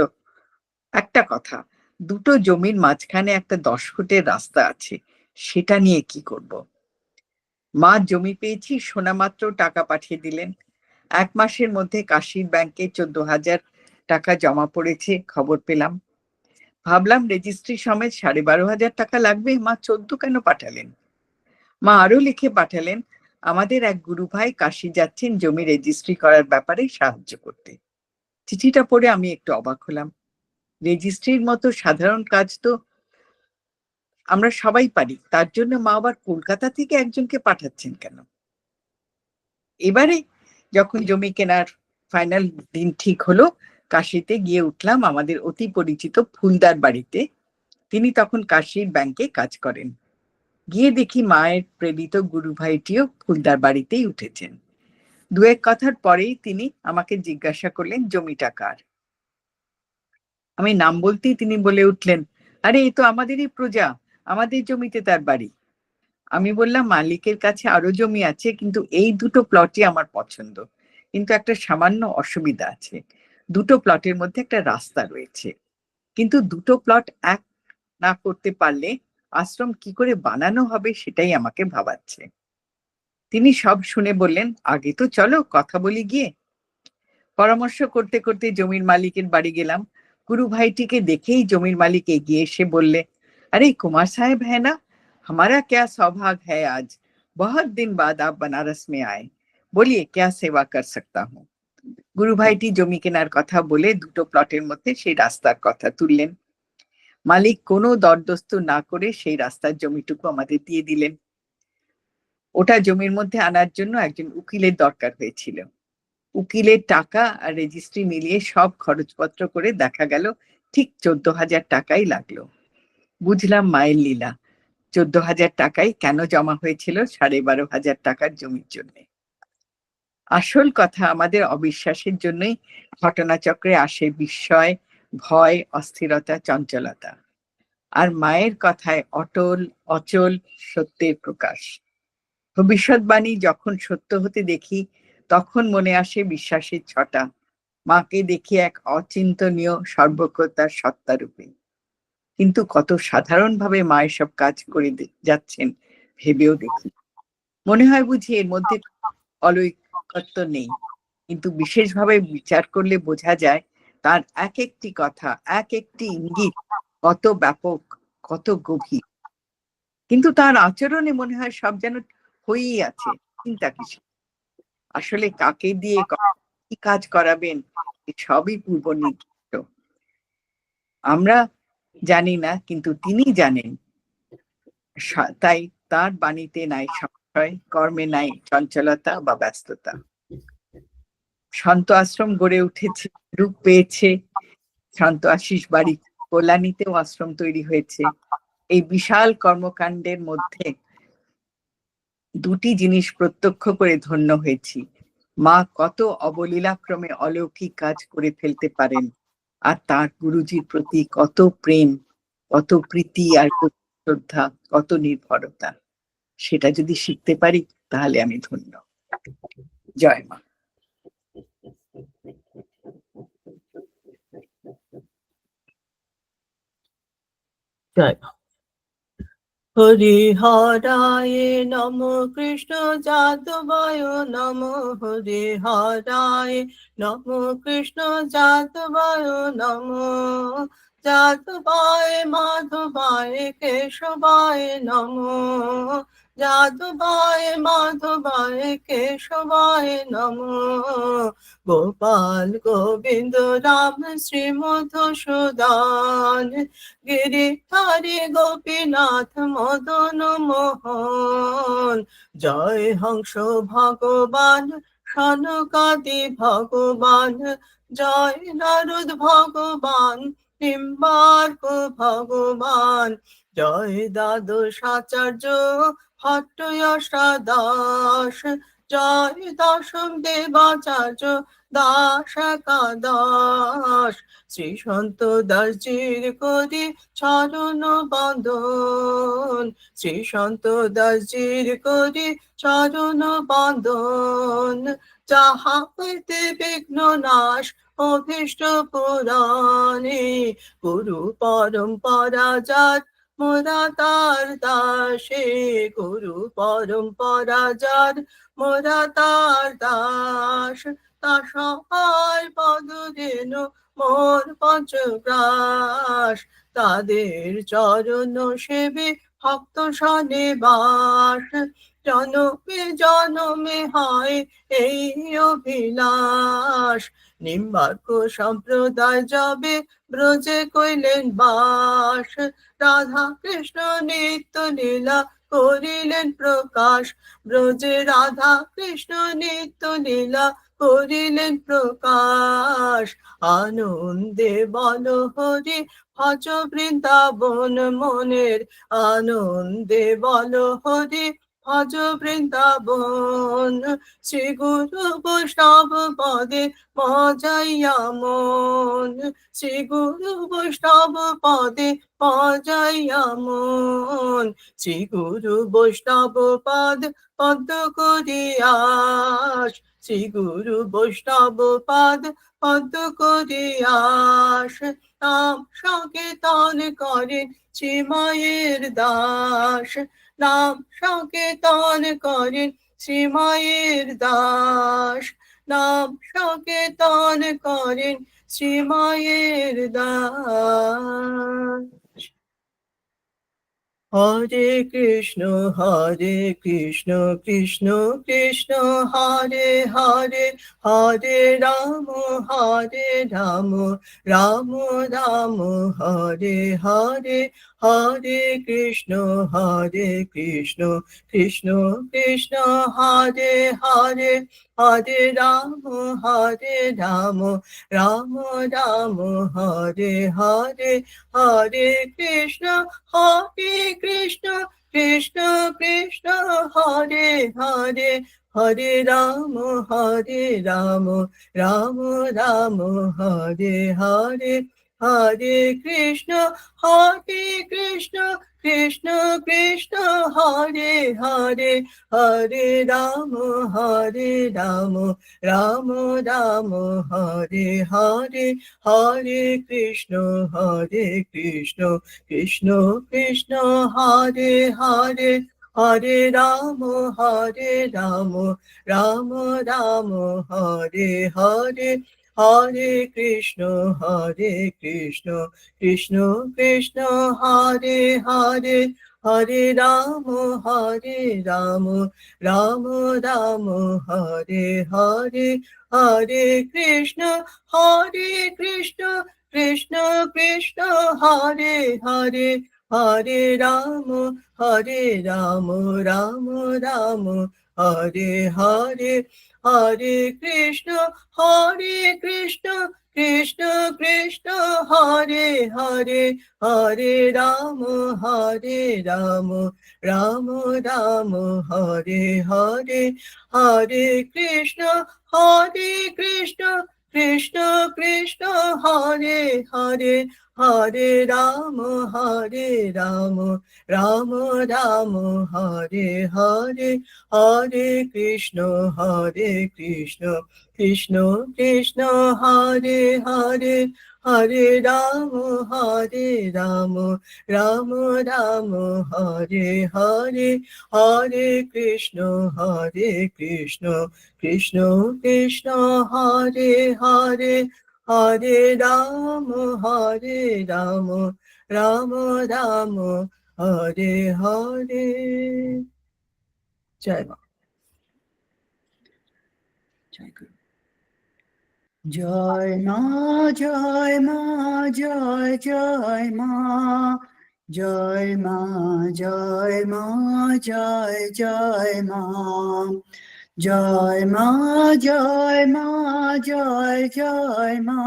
Speaker 5: একটা কথা, 2টো জমির মাঝখানে একটা 10 ফুটের রাস্তা আছে, সেটা নিয়ে কি করব? মা জমি পেয়েছি শোনা মাত্র টাকা পাঠিয়ে দিলেন। 1 মাসের মধ্যে কাশীর ব্যাংকে 14,000 টাকা জমা পড়েছে খবর পেলাম। ভাবলাম রেজিস্ট্রি সমেত 12,500 টাকা লাগবে, মা 14 কেন পাঠালেন? মা আরো লিখে পাঠালেন, আমাদের এক গুরু ভাই কাশী যাচ্ছেন জমি রেজিস্ট্রি করার ব্যাপারে সাহায্য করতে। চিঠিটা পড়ে আমি একটু অবাক হলাম। রেজিস্ট্রির মতো সাধারণ কাজ তো আমরা সবাই পারি, তার জন্য মা আবার কলকাতা থেকে একজনকে পাঠাচ্ছেন কেন? এবারে যখন জমি কেনার ফাইনাল দিন ঠিক হলো, কাশীতে গিয়ে উঠলাম আমাদের অতি পরিচিত ফুলদার বাড়িতে। তিনি তখন কাশীর ব্যাংকে কাজ করেন। গিয়ে দেখি মায়ের প্রেরিত গুরু ভাইটিও ফুলদার বাড়িতেই উঠেছেন। 2-1 কথার পরেই তিনি আমাকে জিজ্ঞাসা করলেন, জমিটা কার? আমি নাম বলতেই তিনি বলে উঠলেন, আরে এ তো আমাদেরই প্রজা, আমাদের জমিতে তার বাড়ি। আমি বললাম, মালিকের কাছে আরো জমি আছে, কিন্তু এই 2টো প্লটই আমার পছন্দ। কিন্তু একটা সামান্য অসুবিধা আছে, 2টো প্লটের মধ্যে একটা রাস্তা রয়েছে। কিন্তু 2টো প্লট এক না করতে পারলে আশ্রম কি করে বানানো হবে সেটাই আমাকে ভাবাচ্ছে। তিনি সব শুনে বললেন, আগে তো চলো কথা বলি গিয়ে। পরামর্শ করতে করতে জমির মালিকের বাড়ি গেলাম। গুরু ভাইটিকে দেখেই জমির মালিক এগিয়ে এসে বললে, আরে কুমার সাহেব হ্যাঁ না? हमारा क्या सौभाग्य है आज, बहुत दिन बाद आप बनारस में आए, बोलिए क्या सेवा कर सकता हूँ। গুরু ভাইটি জমি কেনার কথা বলে দুটো প্লটের মধ্যে সেই রাস্তার কথা তুললেন। মালিক কোনো দরদস্তুর না করে সেই রাস্তার জমিটুকু আমাদের দিয়ে দিলেন। ওটা জমির মধ্যে আনার জন্য একজন উকিলের দরকার হয়েছিল। উকিলের টাকা আর রেজিস্ট্রি মিলিয়ে সব খরচপত্র করে দেখা গেল ঠিক 14,000 টাকাই লাগলো। বুঝলাম মায়ের লীলা। 14,000 টাকাই কেন জমা হয়েছিল 12,500 টাকার জমির জন্য। আসল কথা আমাদের অবিশ্বাসের জন্যই ঘটনাচক্রে আসে বিস্ময়, ভয়, অস্থিরতা, চঞ্চলতা। আর মায়ের কথায় অটল অচল সত্যের প্রকাশ। ভবিষ্যৎবাণী যখন সত্য হতে দেখি তখন মনে আসে বিশ্বাসের ছটা। মাকে দেখি এক অচিন্তনীয় সর্বকর্তার সত্তা রূপে। কিন্তু কত সাধারণভাবে মা এসব কাজ করে যাচ্ছেন ভেবেও দেখি। মনে হয় বুঝি এর মধ্যে অলৌকিকত্ব নেই, কিন্তু বিশেষভাবে বিচার করলে বোঝা যায় তার এক একটি কথা, এক একটি ইঙ্গিত কত ব্যাপক, কত গভীর। কিন্তু তার আচরণে মনে হয় সব যেন হয়েই আছে, চিন্তা কিসের। আসলে কাকে দিয়ে কি কাজ করাবেন সবই পূর্ব নির্দিষ্ট। আমরা জানি না, কিন্তু তিনি জানেন। তাই তার বাণীতে নাই সংশয়, কর্মে নাই চঞ্চলতা বা ব্যস্ততা। সন্ত আশ্রম গড়ে উঠেছে, রূপ পেয়েছে। সন্ত আশিস বাড়ি কল্যাণীতেও আশ্রম তৈরি হয়েছে। এই বিশাল কর্মকাণ্ডের মধ্যে দুটি জিনিস প্রত্যক্ষ করে ধন্য হয়েছি। মা কত অবলীলাক্রমে অলৌকিক কাজ করে ফেলতে পারেন, আর তার গুরুজির প্রতি কত প্রেম, কত প্রীতি, আর কত শ্রদ্ধা, কত নির্ভরতা। সেটা যদি শিখতে পারি তাহলে আমি ধন্য। জয় মা।
Speaker 8: জয় মা। হরিহরায় নম কৃষ্ণ যাদবায় নম, হরিহরায় নম কৃষ্ণ যাদবায় নম, যাদবায় মাধবায় কেশবায় নম, যাদবায় মাধবায় কেশবায় নম, গোপাল গোবিন্দ রাম শ্রী মধুসূদন, গিরিধারী গোপীনাথ মদন মোহন, জয় হংস ভগবান সনকাদি ভগবান, জয় নারদ ভগবান নিম্বার্ক ভগবান, জয় দ্বাদশাচার্য ভট্ট অষ্টাদশ, জয় দশম দেবাচার্য দাস একাদশ, শ্রী সন্ত দাসজির করি চরণ বন্দন, শ্রী সন্ত দাসজির করি চরণ বন্দন, যাহা হইতে বিঘ্ন নাশ অভীষ্ট পুরাণে, গুরু পরম্পরা যার মোরা তার দাসে, গুরু পরম্পরা যার মোরা তার দাস, তার সহায় পদ রেণু মোর পঞ্চগ্রাস, তাদের চরণ সেবে ভক্ত সনিবাস, জনমে জনমে হয় এই অভিলাষ, নিম্বার্ক সম্প্রদায় যাবে ব্রজে কইলেন বাস, রাধা কৃষ্ণ নিত্য লীলা করিলেন প্রকাশ, ব্রজে রাধা কৃষ্ণ নিত্য লীলা করিলেন প্রকাশ, আনন্দে বল হরি ভজ বৃন্দাবন মনের, আনন্দে বল হরি ভজ বৃন্দাবন, শ্রী গুরু বৈষ্ণব পদে মজাইয়া মন, শ্রী গুরু বৈষ্ণব পদে মজাইয়া মন, শ্রী গুরু বৈষ্ণব পদ পদ্ম করিয়াস, শ্রী গুরু বৈষ্ণব পদ পদ্ম করিয়াস, নাম সংকীর্তন করেন শ্রী মায়ের দাস, নাম সংকীর্তন করেন শ্রী মায়ের দাস, নাম সংকীর্তন করেন শ্রী মায়ের দাস। হরে কৃষ্ণ কৃষ্ণ কৃষ্ণ হরে হরে, হরে রাম রাম রাম হরে হরে, হরে কৃষ্ণ কৃষ্ণ কৃষ্ণ কৃষ্ণ হরে হরে, হরে রাম রাম রাম রাম হরে হরে, হরে কৃষ্ণ কৃষ্ণ কৃষ্ণ কৃষ্ণ হরে হরে, হরে রাম রাম রাম রাম হরে হরে, হরে কৃষ্ণ কৃষ্ণ কৃষ্ণ কৃষ্ণ হরে হরে, হরে রাম রাম রাম রাম হরে হরে, হরে কৃষ্ণ কৃষ্ণ কৃষ্ণ কৃষ্ণ হরে হরে, হরে রাম রাম রাম রাম হরে হরে, হরে কৃষ্ণ কৃষ্ণ কৃষ্ণ কৃষ্ণ হরে হরে, হরে রাম রাম রাম রাম হরে হরে, হরে কৃষ্ণ কৃষ্ণ কৃষ্ণ কৃষ্ণ হরে হরে, হরে রাম রাম রাম রাম হরে হরে, হরে কৃষ্ণ কৃষ্ণ কৃষ্ণ কৃষ্ণ হরে হরে, হরে রাম রাম রাম রাম হরে হরে, হরে কৃষ্ণ কৃষ্ণ কৃষ্ণ কৃষ্ণ হরে হরে, হরে রাম রাম রাম রাম হরে হরে, হরে কৃষ্ণ কৃষ্ণ কৃষ্ণ কৃষ্ণ হরে হরে, হরে রাম রাম রাম রাম হরে হরে, হরে কৃষ্ণ কৃষ্ণ কৃষ্ণ কৃষ্ণ হরে হরে, হরে রাম রাম রাম রাম হরে হরে। জয় মা। জয় গুরু।
Speaker 6: জয় মা জয় মা জয় জয় মা, জয় মা জয় মা জয় জয় মা, জয় মা জয় মা জয় জয় মা,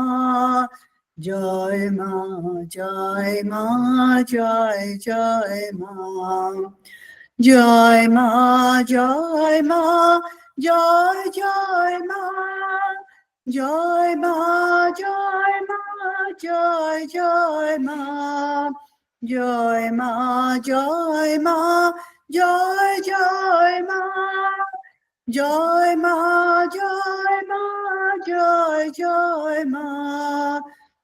Speaker 6: জয় মা জয় মা জয় জয় মা, জয় মা জয় মা জয় জয় মা, জয় মা জয় মা জয় জয় মা, জয় মা জয় মা জয় জয় মা, জয় মা জয় মা জয় জয় মা,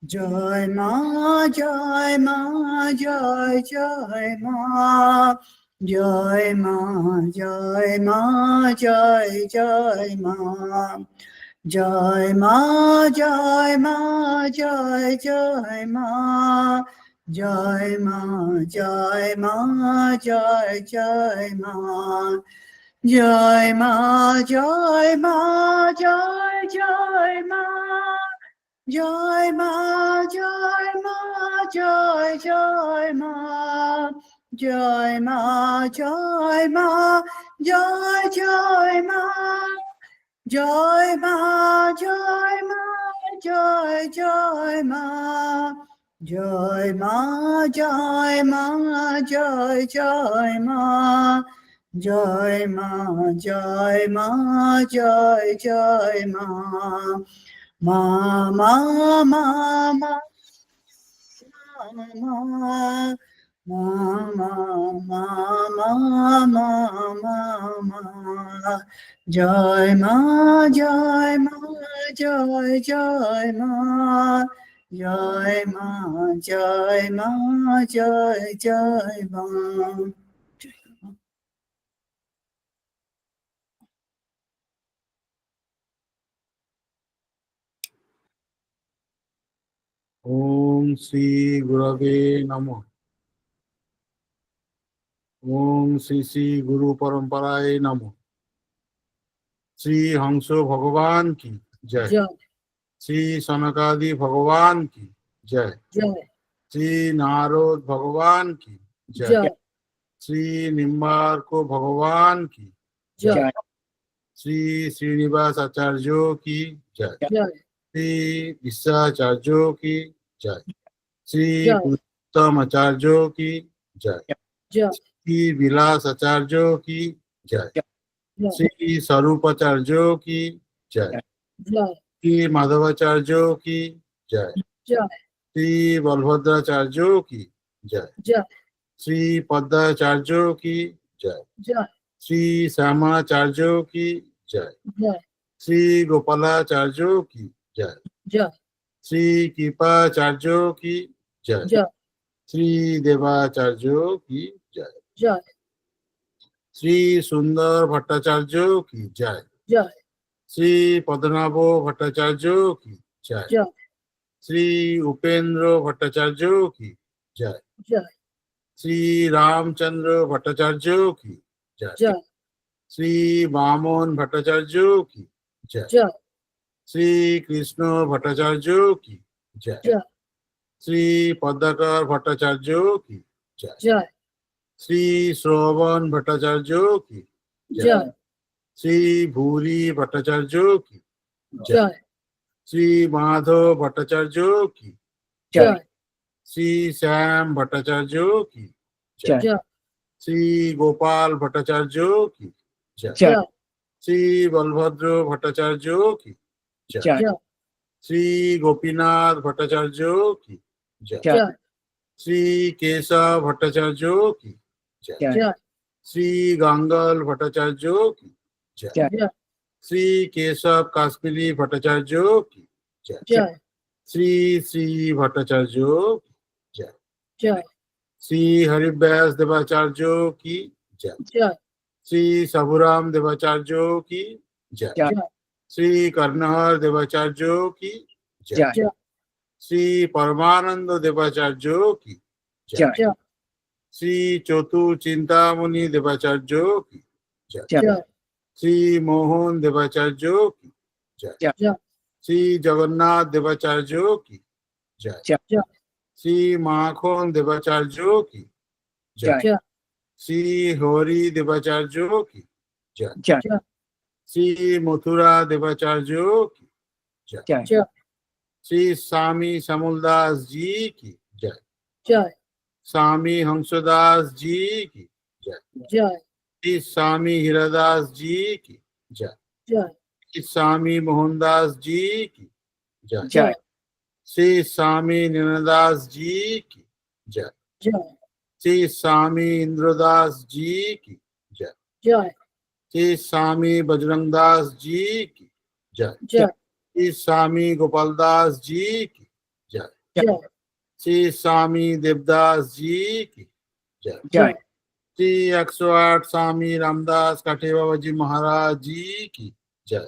Speaker 6: জয় মা জয় মা জয় জয় মা, জয় মা জয় মা জয় জয় মা, জয় মা জয় মা জয় জয় মা, জয় মা জয় মা জয় জয় মা, জয় মা জয় মা জয় জয় মা, জয় মা জয় মা জয় জয় মা, জয় মা জয় মা জয় জয় মা, জয় মা জয় মা জয় জয় মা, জয় মা জয় মা জয় জয় মা, জয় মা জয় মা জয় জয় মা, মা মা মা মা মা মা মা মা মা মা মা মা, জয় মা জয় মা জয় জয় মা, জয় মা জয় মা জয় জয় মা।
Speaker 7: ওম শ্রী গুরবে নমঃ। ওম শ্রী শ্রী গুরু পরম্পরায় নমঃ। শ্রী হংস ভগবান কি জয়।
Speaker 4: জয়
Speaker 7: শ্রী সনকাদি ভগবান কি জয়।
Speaker 4: জয়
Speaker 7: শ্রী নারদ ভগবান কি জয়।
Speaker 4: জয়
Speaker 7: শ্রী নিম্বার্ক ভগবান কি
Speaker 4: জয়
Speaker 7: শ্রী শ্রীনিবাস আচার্য কি জয়।
Speaker 4: জয়
Speaker 7: শ্রী বিশ্বাচার্য কি জয়। শ্রী
Speaker 4: জয়।
Speaker 7: উত্তম আচার্য কি জয়।
Speaker 4: জয়
Speaker 7: শ্রী বিলাস আচার্য কি জয়।
Speaker 4: জয়
Speaker 7: শ্রী স্বরূপাচার্য কি জয়।
Speaker 4: জয়
Speaker 7: শ্রী মাধবাচার্য কি জয়।
Speaker 4: জয়
Speaker 7: শ্রী বলভদ্রাচার্য কি জয়।
Speaker 4: জয়
Speaker 7: শ্রী পদ্মাচার্য কি জয়।
Speaker 4: জয়
Speaker 7: শ্রী শ্যামাচার্য কি জয়।
Speaker 4: জয়
Speaker 7: শ্রী গোপালাচার্য কি জয়।
Speaker 4: জয়
Speaker 7: শ্রী কৃপাচার্য কি জয়।
Speaker 4: জয়
Speaker 7: শ্রী দেবাচার্য কি জয়।
Speaker 4: জয়
Speaker 7: শ্রী সুন্দর ভট্টাচার্য কি জয়।
Speaker 4: জয়
Speaker 7: শ্রী পদ্মনাভ ভট্টাচার্য কি জয়।
Speaker 4: জয়
Speaker 7: শ্রী উপেন্দ্র ভট্টাচার্য কি জয়।
Speaker 4: জয়
Speaker 7: শ্রী রামচন্দ্র ভট্টাচার্য কি জয়।
Speaker 4: জয়
Speaker 7: শ্রী বামন ভট্টাচার্য কি জয়।
Speaker 4: জয়
Speaker 7: শ্রী কৃষ্ণ ভট্টাচার্য কি জয়।
Speaker 4: জয়
Speaker 7: শ্রী পদ্মাকর ভট্টাচার্য কি জয়।
Speaker 4: জয়
Speaker 7: শ্রী শ্রবণ ভট্টাচার্য কি জয়।
Speaker 4: জয়
Speaker 7: শ্রী ভূরি ভট্টাচার্য কি জয়।
Speaker 4: জয়
Speaker 7: শ্রী মাধব ভট্টাচার্য কি
Speaker 4: জয়
Speaker 7: শ্রী শ্যাম ভট্টাচার্য কি জয়।
Speaker 4: জয়
Speaker 7: শ্রী গোপাল ভট্টাচার্য কি জয়।
Speaker 4: জয়
Speaker 7: শ্রী বলভদ্র ভট্টাচার্য কি জয়।
Speaker 4: জয়
Speaker 7: শ্রী গোপীনাথ ভট্টাচার্য কি জয়।
Speaker 4: জয়
Speaker 7: শ্রী কেশব ভট্টাচার্য কি জয়।
Speaker 4: জয়
Speaker 7: শ্রী গাঙ্গল ভট্টাচার্য কি জয়।
Speaker 4: জয়
Speaker 7: শ্রী কেশব কাশ্মীরি ভট্টাচার্য কি জয়।
Speaker 4: জয়
Speaker 7: শ্রী শ্রী ভট্টাচার্য কি জয়।
Speaker 4: জয়
Speaker 7: শ্রী হরিব্যাস দেবাচার্য কি জয়।
Speaker 4: জয়
Speaker 7: শ্রী সাবুরাম দেবাচার্য কি জয়।
Speaker 4: জয়
Speaker 7: শ্রী কর্ণহর দেবাচার্য কি জয়।
Speaker 4: জয়
Speaker 7: শ্রী পরমানন্দ দেবাচার্য কি জয়।
Speaker 4: জয়
Speaker 7: শ্রী চতু চিন্তামণি দেবাচার্য কি জয়।
Speaker 4: জয়
Speaker 7: শ্রী মোহন দেবাচার্য কি জয়।
Speaker 4: জয়
Speaker 7: শ্রী জগন্নাথ দেবাচার্য কি জয়।
Speaker 4: জয়
Speaker 7: শ্রী মাখন দেবাচার্য কি জয়।
Speaker 4: জয়
Speaker 7: শ্রী হরি দেবাচার্য কি জয়।
Speaker 4: জয়
Speaker 7: শ্রী মথুরা দেবাচার্য কি জয়।
Speaker 4: জয়
Speaker 7: শ্রী স্বামী শ্যামলদাস জি কি জয়।
Speaker 4: জয়
Speaker 7: স্বামী হংসদাস জি কি জয়।
Speaker 4: জয়
Speaker 7: श्री स्वामी हीरादास जी की जय।
Speaker 4: জয়
Speaker 7: श्री स्वामी मोहनदास जी की जय।
Speaker 4: জয়
Speaker 7: श्री स्वामी नीलदास जी की जय।
Speaker 4: জয়
Speaker 7: श्री स्वामी इंद्रदास जी की जय।
Speaker 4: জয়
Speaker 7: श्री स्वामी बजरंगदास जी की जय।
Speaker 4: জয়
Speaker 7: श्री स्वामी गोपालदास जी की जय।
Speaker 4: জয়
Speaker 7: श्री स्वामी देवदास जी की जय।
Speaker 4: জয়
Speaker 7: श्री 108 स्वामी रामदास काठे बाबा जी महाराज जी की जय।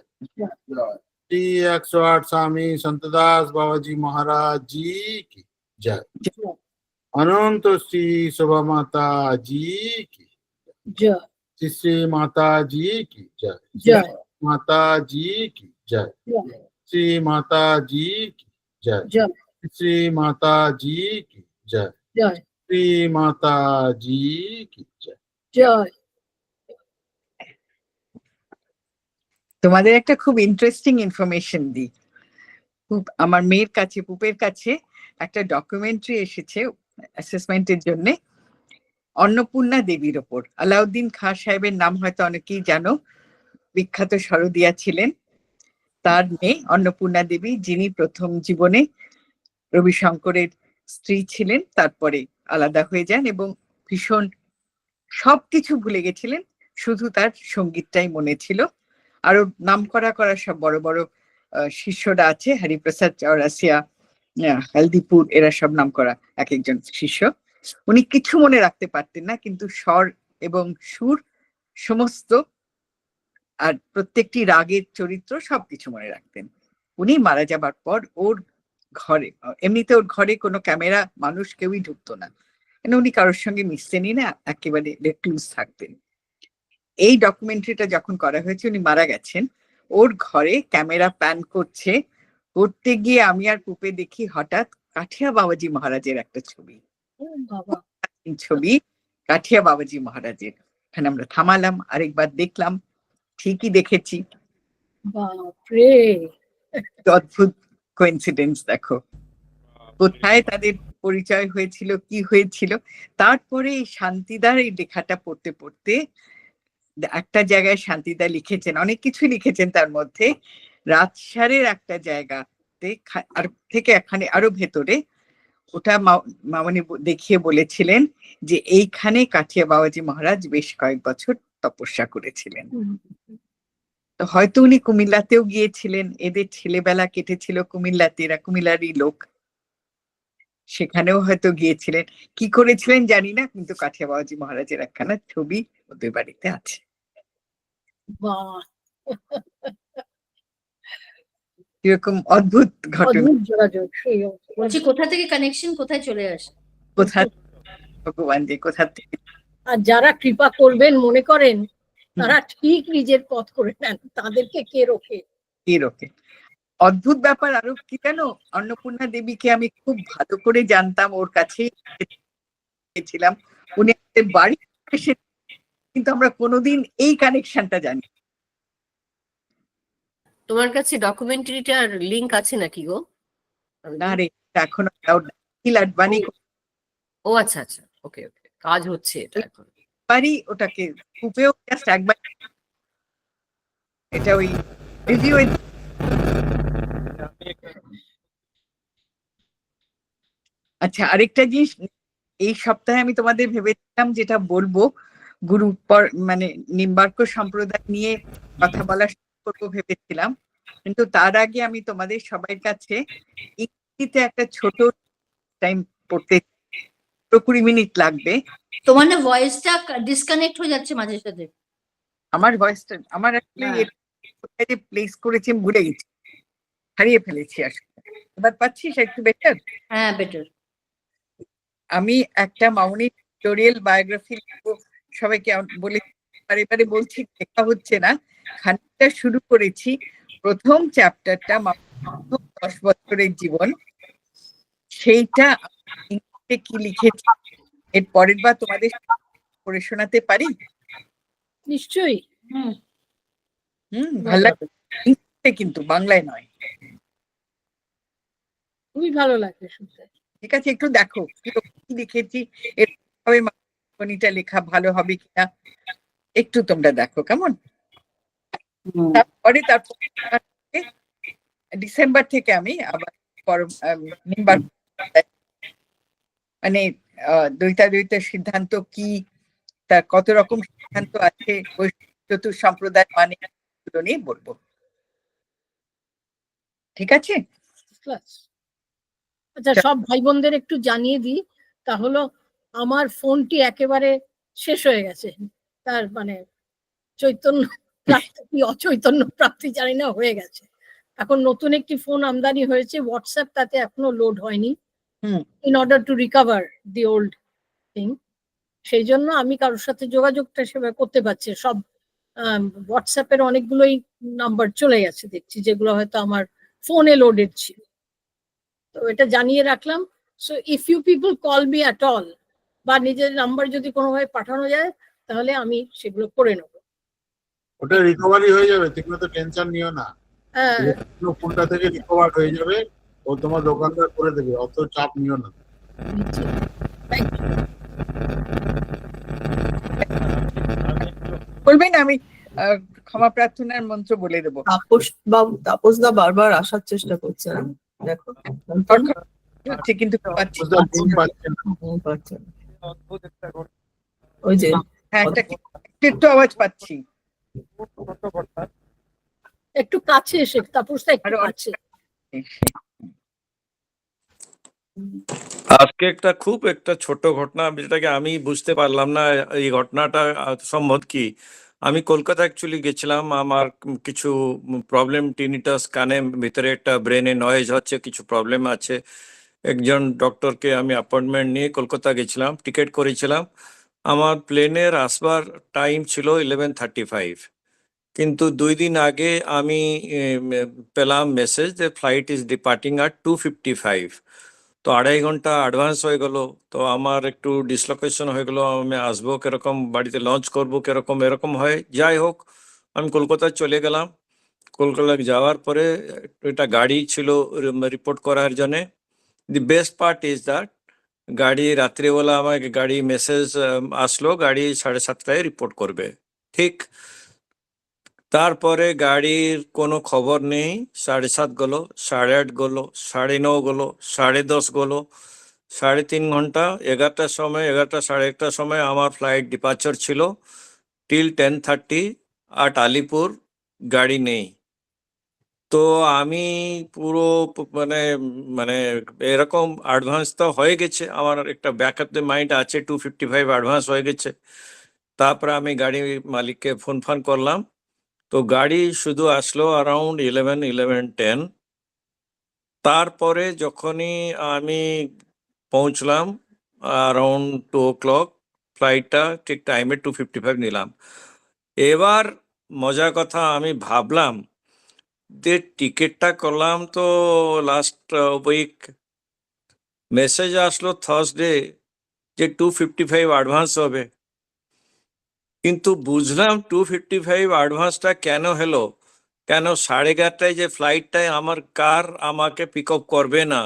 Speaker 7: श्री 108 स्वामी संतदास बाबा जी महाराज जी की जय। अनंत श्री शोभा माता जी की
Speaker 4: জয়
Speaker 7: श्री श्री माता जी की जय।
Speaker 4: জয়
Speaker 7: माता जी की जय।
Speaker 4: জয়
Speaker 7: श्री माता जी की जय।
Speaker 4: জয়
Speaker 7: श्री माता जी की जय।
Speaker 4: জয়
Speaker 7: श्री माता जी की जय।
Speaker 4: জয়
Speaker 5: তোমাদের একটা খুব ইন্টারেস্টিং ইনফরমেশন দিই। আমার মেয়ের কাছে, পুপের কাছে একটা ডকুমেন্টারি এসেছে অ্যাসেসমেন্টের জন্য অন্নপূর্ণা দেবীর ওপর। আলাউদ্দিন খাঁ সাহেবের নাম হয়তো অনেকেই জানো, বিখ্যাত সরোদিয়া ছিলেন। তার মেয়ে অন্নপূর্ণা দেবী, যিনি প্রথম জীবনে রবি শঙ্করের স্ত্রী ছিলেন, তারপরে আলাদা হয়ে যান এবং ভীষণ সবকিছু ভুলে গেছিলেন, শুধু তার সঙ্গীতটাই মনে ছিল। আরো নাম করা সব বড় বড় শিষ্যরা আছে, হরিপ্রসাদ চৌরাসিয়া, হলদিপুর, এরা সব নাম করা এক একজন শিষ্য। উনি কিছু মনে রাখতে পারতেন না, কিন্তু স্বর এবং সুর সমস্ত আর প্রত্যেকটি রাগের চরিত্র সবকিছু মনে রাখতেন। উনি মারা যাবার পর ওর ঘরে, এমনিতে ওর ঘরে কোনো ক্যামেরা মানুষ কেউই ঢুকতো না, কেন উনি কারোর সঙ্গে মিশতেনই না, একেবারে রেক্লুজ থাকতেন। এই ডকুমেন্টারিটা যখন করা হয়েছে, উনি মারা গেছেন, ওর ঘরে ক্যামেরা প্যান করতে গিয়ে আমি আর পুপে দেখি হঠাৎ কাঠিয়া বাবাজি মহারাজের একটা ছবি,
Speaker 4: বাবা,
Speaker 5: কাঠিয়া বাবাজি মহারাজের। এখানে আমরা থামালাম, আরেকবার দেখলাম, ঠিকই দেখেছি।
Speaker 4: বাপরে,
Speaker 5: অদ্ভুত কোইন্সিডেন্স দেখো, কোথায় তাদের পরিচয় হয়েছিল, কি হয়েছিল। তারপরে এই শান্তিদার এই লেখাটা পড়তে পড়তে একটা জায়গায় শান্তিদা লিখেছেন, অনেক কিছু লিখেছেন, তার মধ্যে রাজসারের একটা জায়গাতে আর থেকে এখানে আরো ভেতরে, ওটা মামনি দেখিয়ে বলেছিলেন যে এইখানে কাঠিয়া বাবাজি মহারাজ বেশ কয়েক বছর তপস্যা করেছিলেন। তো হয়তো উনি কুমিল্লাতেও গিয়েছিলেন, এদের ছেলেবেলা কেটেছিল কুমিল্লাতে, এরা কুমিল্লারই লোক, সেখানেও হয়তো গিয়েছিলেন, কি করেছিলেন জানি না, কিন্তু কাঠিয়া বাবাজি মহারাজের একখানা ছবি ওদের বাড়িতে আছে।
Speaker 4: বাহ,
Speaker 5: এরকম অদ্ভুত ঘটনা,
Speaker 4: অদ্ভুত যোগাযোগ।
Speaker 2: বলছি কোথা থেকে কানেকশন কোথায় চলে আসে?
Speaker 5: কোথা ভগবান যে কোথা থেকে।
Speaker 4: আর যারা কৃপা করবেন মনে করেন, তারা ঠিক নিজের পথ করে নেন, তাদেরকে কে রোখে?
Speaker 5: এরকম অদ্ভুত ব্যাপার আরো কি জানো, অন্নপূর্ণা দেবীকে আমি খুব ভালো করে জানতাম, ওর কাছে গেছিলাম, উনি আমাদের বাড়ি এসে, কিন্তু আমরা কোনোদিন এই কানেকশনটা জানি।
Speaker 9: তোমার কাছে ডকুমেন্টারিটার লিংক আছে নাকি গো?
Speaker 5: না রে, এখন আডবাণী
Speaker 9: ও আচ্ছা আচ্ছা, ওকে ওকে, কাজ হচ্ছে এটা এখন।
Speaker 5: বাড়ি ওটাকে কুপেও জাস্ট একবার, এটা ওই রিভিউ। আচ্ছা, আরেকটা জিনিস এই সপ্তাহে আমি তোমাদের ভেবেছিলাম যেটা বলবো, গুরু মানে নিম্বার্ক সম্প্রদায় নিয়ে কথা বলা শুরু করবো ভেবেছিলাম, কিন্তু তার আগে আমি তোমাদের সবার কাছে ইংরেজিতে একটা ছোট টাইম পড়তে, 20 মিনিট লাগবে।
Speaker 2: তোমার না ভয়েসটা ডিসকানেক্ট হয়ে যাচ্ছে মাঝে সাথে।
Speaker 5: আমার ভয়েসটা, আমার আসলে প্লেস করেছি আমি ভুলে গেছি, হারিয়ে ফেলেছি আসলে। এবার পাচ্ছিস একটু বেটার?
Speaker 2: হ্যাঁ, বেটার।
Speaker 5: আমি একটা মামনি টিউটোরিয়াল বায়োগ্রাফি সবাইকে বলে বারে বলছি, লেখা হচ্ছে না, খানিকটা শুরু করেছি। প্রথম চ্যাপ্টারটা 10 বছরের জীবন, সেইটা ইংরেজিতে কি লিখেছি এর পরের বার তোমাদের পড়ে শোনাতে পারি?
Speaker 4: নিশ্চয়ই।
Speaker 5: ভালো লাগবে, ইংরেজিতে কিন্তু বাংলায় নয়।
Speaker 4: খুবই ভালো লাগবে শুনতে।
Speaker 5: ঠিক আছে, একটু দেখো কি লিখেছি, এরভাবে মামনিটা লেখা ভালো হবে কিনা একটু তোমরা দেখো কেমন। তারপরে ডিসেম্বর থেকে আমি আবার মানে দ্বৈতা সিদ্ধান্ত কি, তার কত রকম সিদ্ধান্ত আছে, চতুর সম্প্রদায় মানে নিয়ে বলবো। ঠিক আছে?
Speaker 4: আচ্ছা, সব ভাই বোনদের একটু জানিয়ে দিই, তাহলে আমার ফোনটি একেবারে শেষ হয়ে গেছে, তার মানে চৈতন্য প্রাপ্তি অচৈতন্য প্রাপ্তি জানি না হয়ে গেছে। এখন নতুন একটি ফোন আমদানি হয়েছে, হোয়াটসঅ্যাপ তাতে এখনো লোড হয়নি, in order to recover the old thing. সেই জন্য আমি কারোর সাথে যোগাযোগটা সেভাবে করতে পারছি। সব হোয়াটসঅ্যাপের অনেকগুলোই নাম্বার চলে গেছে দেখছি, যেগুলো হয়তো আমার ফোনে লোডেড ছিল। তো এটা জানিয়ে রাখলাম। So if you people call me at all, বা নিজের নাম্বার যদি কোনোভাবে পাঠানো যায়, তাহলে আমি সেগুলো করে নেবো।
Speaker 7: ওটা রিকভারি হয়ে যাবে, তুমি তো টেনশন নিও না, ফোনটা থেকে রিকভার হয়ে যাবে, ও তোমার দোকানদার করে দেবে, অত চাপ নিও না।
Speaker 5: বলবেন, আমি ক্ষমা প্রার্থনার মন্ত্র বলে দেবো।
Speaker 8: তাপস দা বারবার আসার চেষ্টা করছে, দেখো
Speaker 5: হচ্ছে কিন্তু পাচ্ছি
Speaker 8: ওই যে
Speaker 5: হ্যাঁ, একটু আওয়াজ পাচ্ছি।
Speaker 4: একটু কাছে এসে তাপসটা একটু কাছে।
Speaker 10: আজকে খুব একটা ছোট ঘটনা, যেটাকে আমি বুঝতে পারলাম না এই ঘটনাটা সম্ভব কি। আমি কলকাতা অ্যাকচুয়ালি গেছিলাম, আমার কিছু প্রবলেম, টিনিটাস, কানে ভিতরে একটা ব্রেনে নয়েজ হচ্ছে, কিছু প্রবলেম আছে। একজন ডক্টরকে আমি অ্যাপয়েন্টমেন্ট নিয়ে কলকাতা গেছিলাম, টিকিট করেছিলাম। আমার প্লেনের আসবার টাইম ছিল 11:35, কিন্তু 2 দিন আগে আমি পেলাম মেসেজ যে ফ্লাইট ইজ ডিপার্টিং অ্যাট 2:55। তো 2.5 ঘন্টা অ্যাডভান্স হয়ে গেল। তো আমার একটু ডিসলোকেশন হয়ে গেল, আমি আসবো কিরকম, বাড়িতে লঞ্চ করবো কিরকম, এরকম হয়। যাই হোক, আমি কলকাতায় চলে গেলাম। কলকাতায় যাওয়ার পরে একটা গাড়ি ছিল রিপোর্ট করার জন্যে। The best part is that গাড়ি রাত্রিবেলা আমাকে গাড়ি মেসেজ আসলো গাড়ি 7:30টায় রিপোর্ট করবে। ঠিক তারপরে গাড়ির কোনো খবর নেই। 7:30 গেল, 8:30 গেল, 9:30 গেল, 10:30 গেল, 3.5 ঘন্টা। 11টার সময়, 11:30 সময় আমার ফ্লাইট ডিপার্চার ছিল। টিল 10:30 আট আলিপুর গাড়ি নেই। তো আমি পুরো মানে মানে এরকম অ্যাডভান্স তো হয়ে গেছে, আমার একটা ব্যাকআপ দ্য মাইন্ড আছে, 255 অ্যাডভান্স হয়ে গেছে। তারপরে আমি গাড়ি মালিককে ফোন করলাম। তো গাড়ি শুধু আসলো অ্যারাউন্ড 11:10। তারপরে যখনই আমি পৌঁছলাম অ্যারাউন্ড 2 o'clock, ফ্লাইটটা ঠিক টাইমে 2:55 নিলাম। এবার মজার কথা, আমি ভাবলাম যে টিকিটটা করলাম তো লাস্ট উইক, মেসেজ আসলো থার্সডে যে 2:55 অ্যাডভান্স হবে। কিন্তু বুঝলাম 2:55 অ্যাডভান্সটা কেন হলো, কেন 11:30টায় যে ফ্লাইটটায় আমার কার আমাকে পিক আপ করবে না,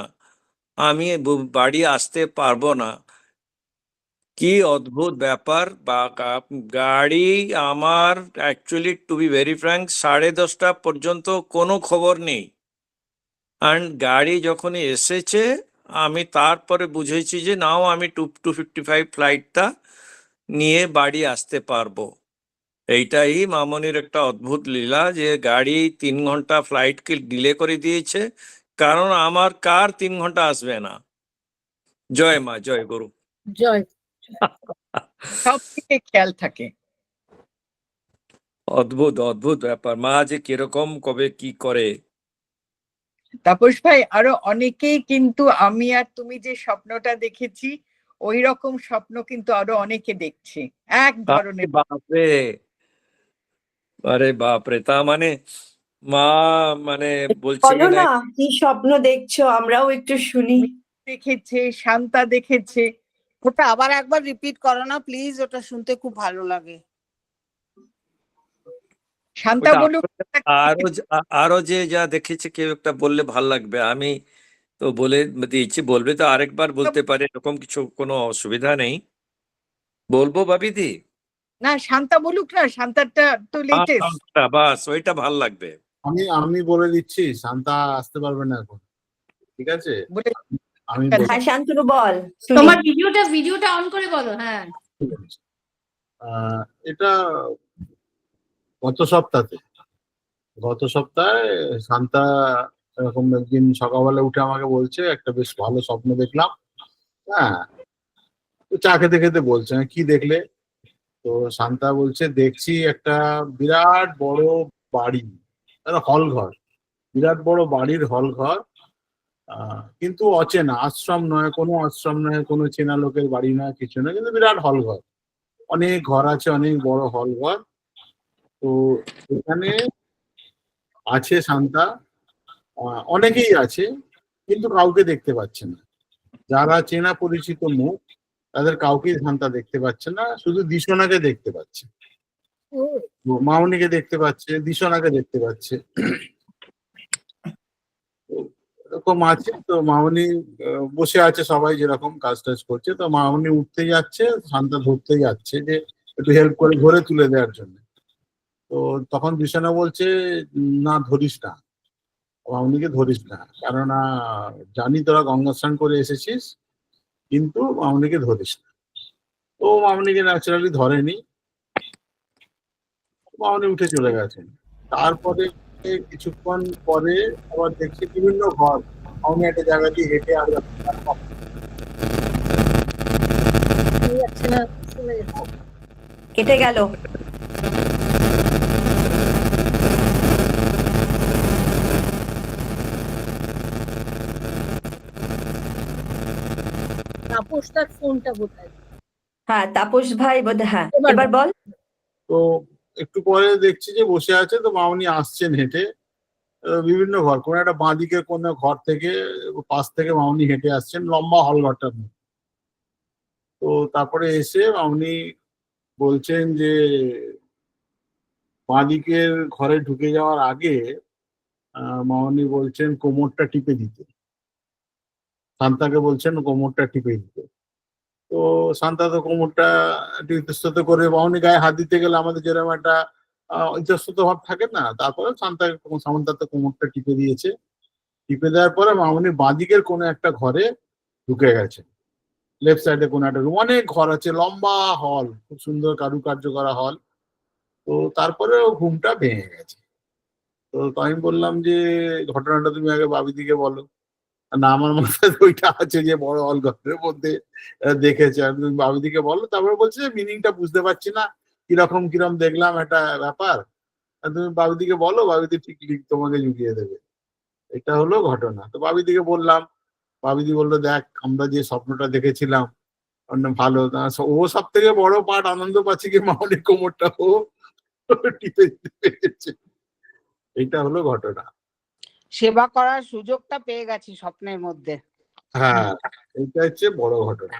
Speaker 10: আমি বাড়ি আসতে পারবো না। কি অদ্ভুত ব্যাপার! বা গাড়ি আমার actually, to be very frank, 10:30 পর্যন্ত কোনো খবর নেই। অ্যান্ড গাড়ি যখনই এসেছে আমি তারপরে বুঝেছি যে নাও আমি 2:55 ফ্লাইটটা নিয়ে বাড়ি আসতে পারবো। এইটাই মামনির একটা অদ্ভুত লীলা, যে গাড়ি 3 ঘন্টা ফ্লাইটকে ডিলে করে দিয়েছে, কারণ আমার কার 3 ঘন্টা আসবে না। জয় মা, জয় গুরু।
Speaker 4: জয়।
Speaker 5: সব দিকে খেয়াল থাকে।
Speaker 10: অদ্ভুত অদ্ভুত ব্যাপার, মা যে কিরকম কবে কি করে।
Speaker 5: তাপস ভাই, আরো অনেকেই কিন্তু আমি আর তুমি যে স্বপ্নটা দেখেছি ওই রকম স্বপ্ন কিন্তু আরো অনেকে দেখছে এক ধরনের।
Speaker 10: বাপরে, আরে বাপরে, তা মানে মা মানে বলছি
Speaker 3: বলো
Speaker 10: কিনা,
Speaker 3: না কি স্বপ্ন দেখছো, আমরাও একটু শুনি।
Speaker 5: দেখেছে, শান্তা দেখেছে।
Speaker 11: ওটা আবার একবার রিপিট করো না প্লিজ, ওটা শুনতে খুব ভালো লাগে।
Speaker 5: শান্তা
Speaker 10: ওটা
Speaker 5: বলুক।
Speaker 10: আরো যে যা দেখেছে কেউ একটা বললে ভাল লাগবে। আমি তো বলে দিয়েছি, বলবে তো আরেকবার বলতে পারে, এরকম কিছু কোনো অসুবিধা নেই। বলবো বাবিদি?
Speaker 5: না, শান্তা বলুক না, শান্তারটা তো লেটেস্ট।
Speaker 10: বাস ওইটা ভাল লাগবে।
Speaker 7: আমি বলে দিচ্ছি, শান্তা আসতে পারবে না এখন, ঠিক আছে?
Speaker 5: বলে
Speaker 7: আমি
Speaker 3: হ্যাঁ শান্তনু বল, শুনি।
Speaker 2: তোমার ভিডিওটা অন করে বলো। হ্যাঁ,
Speaker 7: এটা গত সপ্তাহে শান্তা এরকম একদিন সকালবেলা উঠে আমাকে বলছে একটা বেশ ভালো স্বপ্ন দেখলাম। হ্যাঁ, তো চা খেতে খেতে বলছে, কি দেখলে? তো শান্তা বলছে, দেখছি একটা বিরাট বড় বাড়ি, হল ঘর, বিরাট বড় বাড়ির হল ঘর, কিন্তু অচেনা, আশ্রম নয়, কোনো চেনা লোকের বাড়ি নয়, কিছু নয়, কিন্তু বিরাট হল ঘর, অনেক ঘর আছে, অনেক বড় হল ঘর। তো এখানে আছে শান্তা, অনেকেই আছে, কিন্তু কাউকে দেখতে পাচ্ছে না। যারা চেনা পরিচিত মুখ তাদের কাউকেই শান্তা দেখতে পাচ্ছে না, শুধু দিশোনাকে দেখতে পাচ্ছে, মামনিকে দেখতে পাচ্ছে, দিশোনাকে দেখতে পাচ্ছে। এরকম আছে। তো মামনি বসে আছে, সবাই যেরকম কাজ টাজ করছে, তো মামনি উঠতে যাচ্ছে, শান্তা ধরতে যাচ্ছে যে একটু হেল্প করে ঘরে তুলে দেওয়ার জন্য। তো তখন দিশোনা বলছে, না ধরিস না, মামনিকে ধরিস না, কেননা জানি তোরা গঙ্গা স্নান করে এসেছিস, কিন্তু মামনিকে ধরিস না। তো মামনিকে ন্যাচারালি ধরেনি, মামনি উঠে চলে গেছেন। তারপরে কিছুক্ষণ পরে আবার দেখছি বিভিন্ন ঘর, মামনি একটা জায়গা দিয়ে হেঁটে আর
Speaker 3: কেটে গেল।
Speaker 4: তাপস তার ফোনটা বোধহয়।
Speaker 3: হ্যাঁ, তাপস ভাই বোধহয়, হ্যাঁ
Speaker 4: এবার
Speaker 3: এবার বল।
Speaker 7: তো একটু পরে দেখছি যে বসে আছে, তো মামনি আসছেন হেঁটে বিভিন্ন ঘর, কোনো একটা বাঁদিকের কোনো ঘর থেকে পাশ থেকে মামনি হেঁটে আসছেন, লম্বা হল ঘরটার মধ্যে। তো তারপরে এসে মামনি বলছেন যে বাঁদিকের ঘরে ঢুকে যাওয়ার আগে মামনি বলছেন কোমরটা টিপে দিতে, শান্তাকে বলছেন কোমরটা টিপে দিতে। তো শান্তা তো কোমরটা একটু ইতস্তত করে, মামনি গায়ে হাত দিতে গেলে আমাদের যেরকম একটা ইতস্তত ভাব থাকে না, তারপরে সামন্তা তো কোমরটা টিপে দিয়েছে। টিপে দেওয়ার পরে মামনি বাঁদিকের কোনো একটা ঘরে ঢুকে গেছে, লেফট সাইডে কোনো একটা রুম, অনেক ঘর আছে, লম্বা হল, খুব সুন্দর কারুকার্য করা হল। তো তারপরে ঘুমটা ভেঙে গেছে। তো আমি বললাম যে ঘটনাটা তুমি আগে বাবিদিকে বলো। না, আমার মাথায় ওইটা আছে যে বড় হল ঘরের মধ্যে দেখেছে, আর তুমি বাবিদিকে বলো। তারপরে বলছে যে মিনিংটা বুঝতে পারছি না, কিরকম কিরম দেখলাম একটা ব্যাপার, আর তুমি বাবিদিকে বলো, বাবিদি ঠিক তোমাকে জুগিয়ে দেবে। এটা হলো ঘটনা। তো বাবিদিকে বললাম, বাবিদি বললো দেখ আমরা যে স্বপ্নটা দেখেছিলাম ভালো, ও সব থেকে বড় পার্ট আনন্দ পাচ্ছে কি মামনির কোমরটা ও টিপে দিতে পেরেছে। এইটা হলো ঘটনা।
Speaker 11: সেবা করার সুযোগটা পেয়ে গেছি স্বপ্নের মধ্যে।
Speaker 7: হ্যাঁ, এইটা হচ্ছে বড় ঘটনা।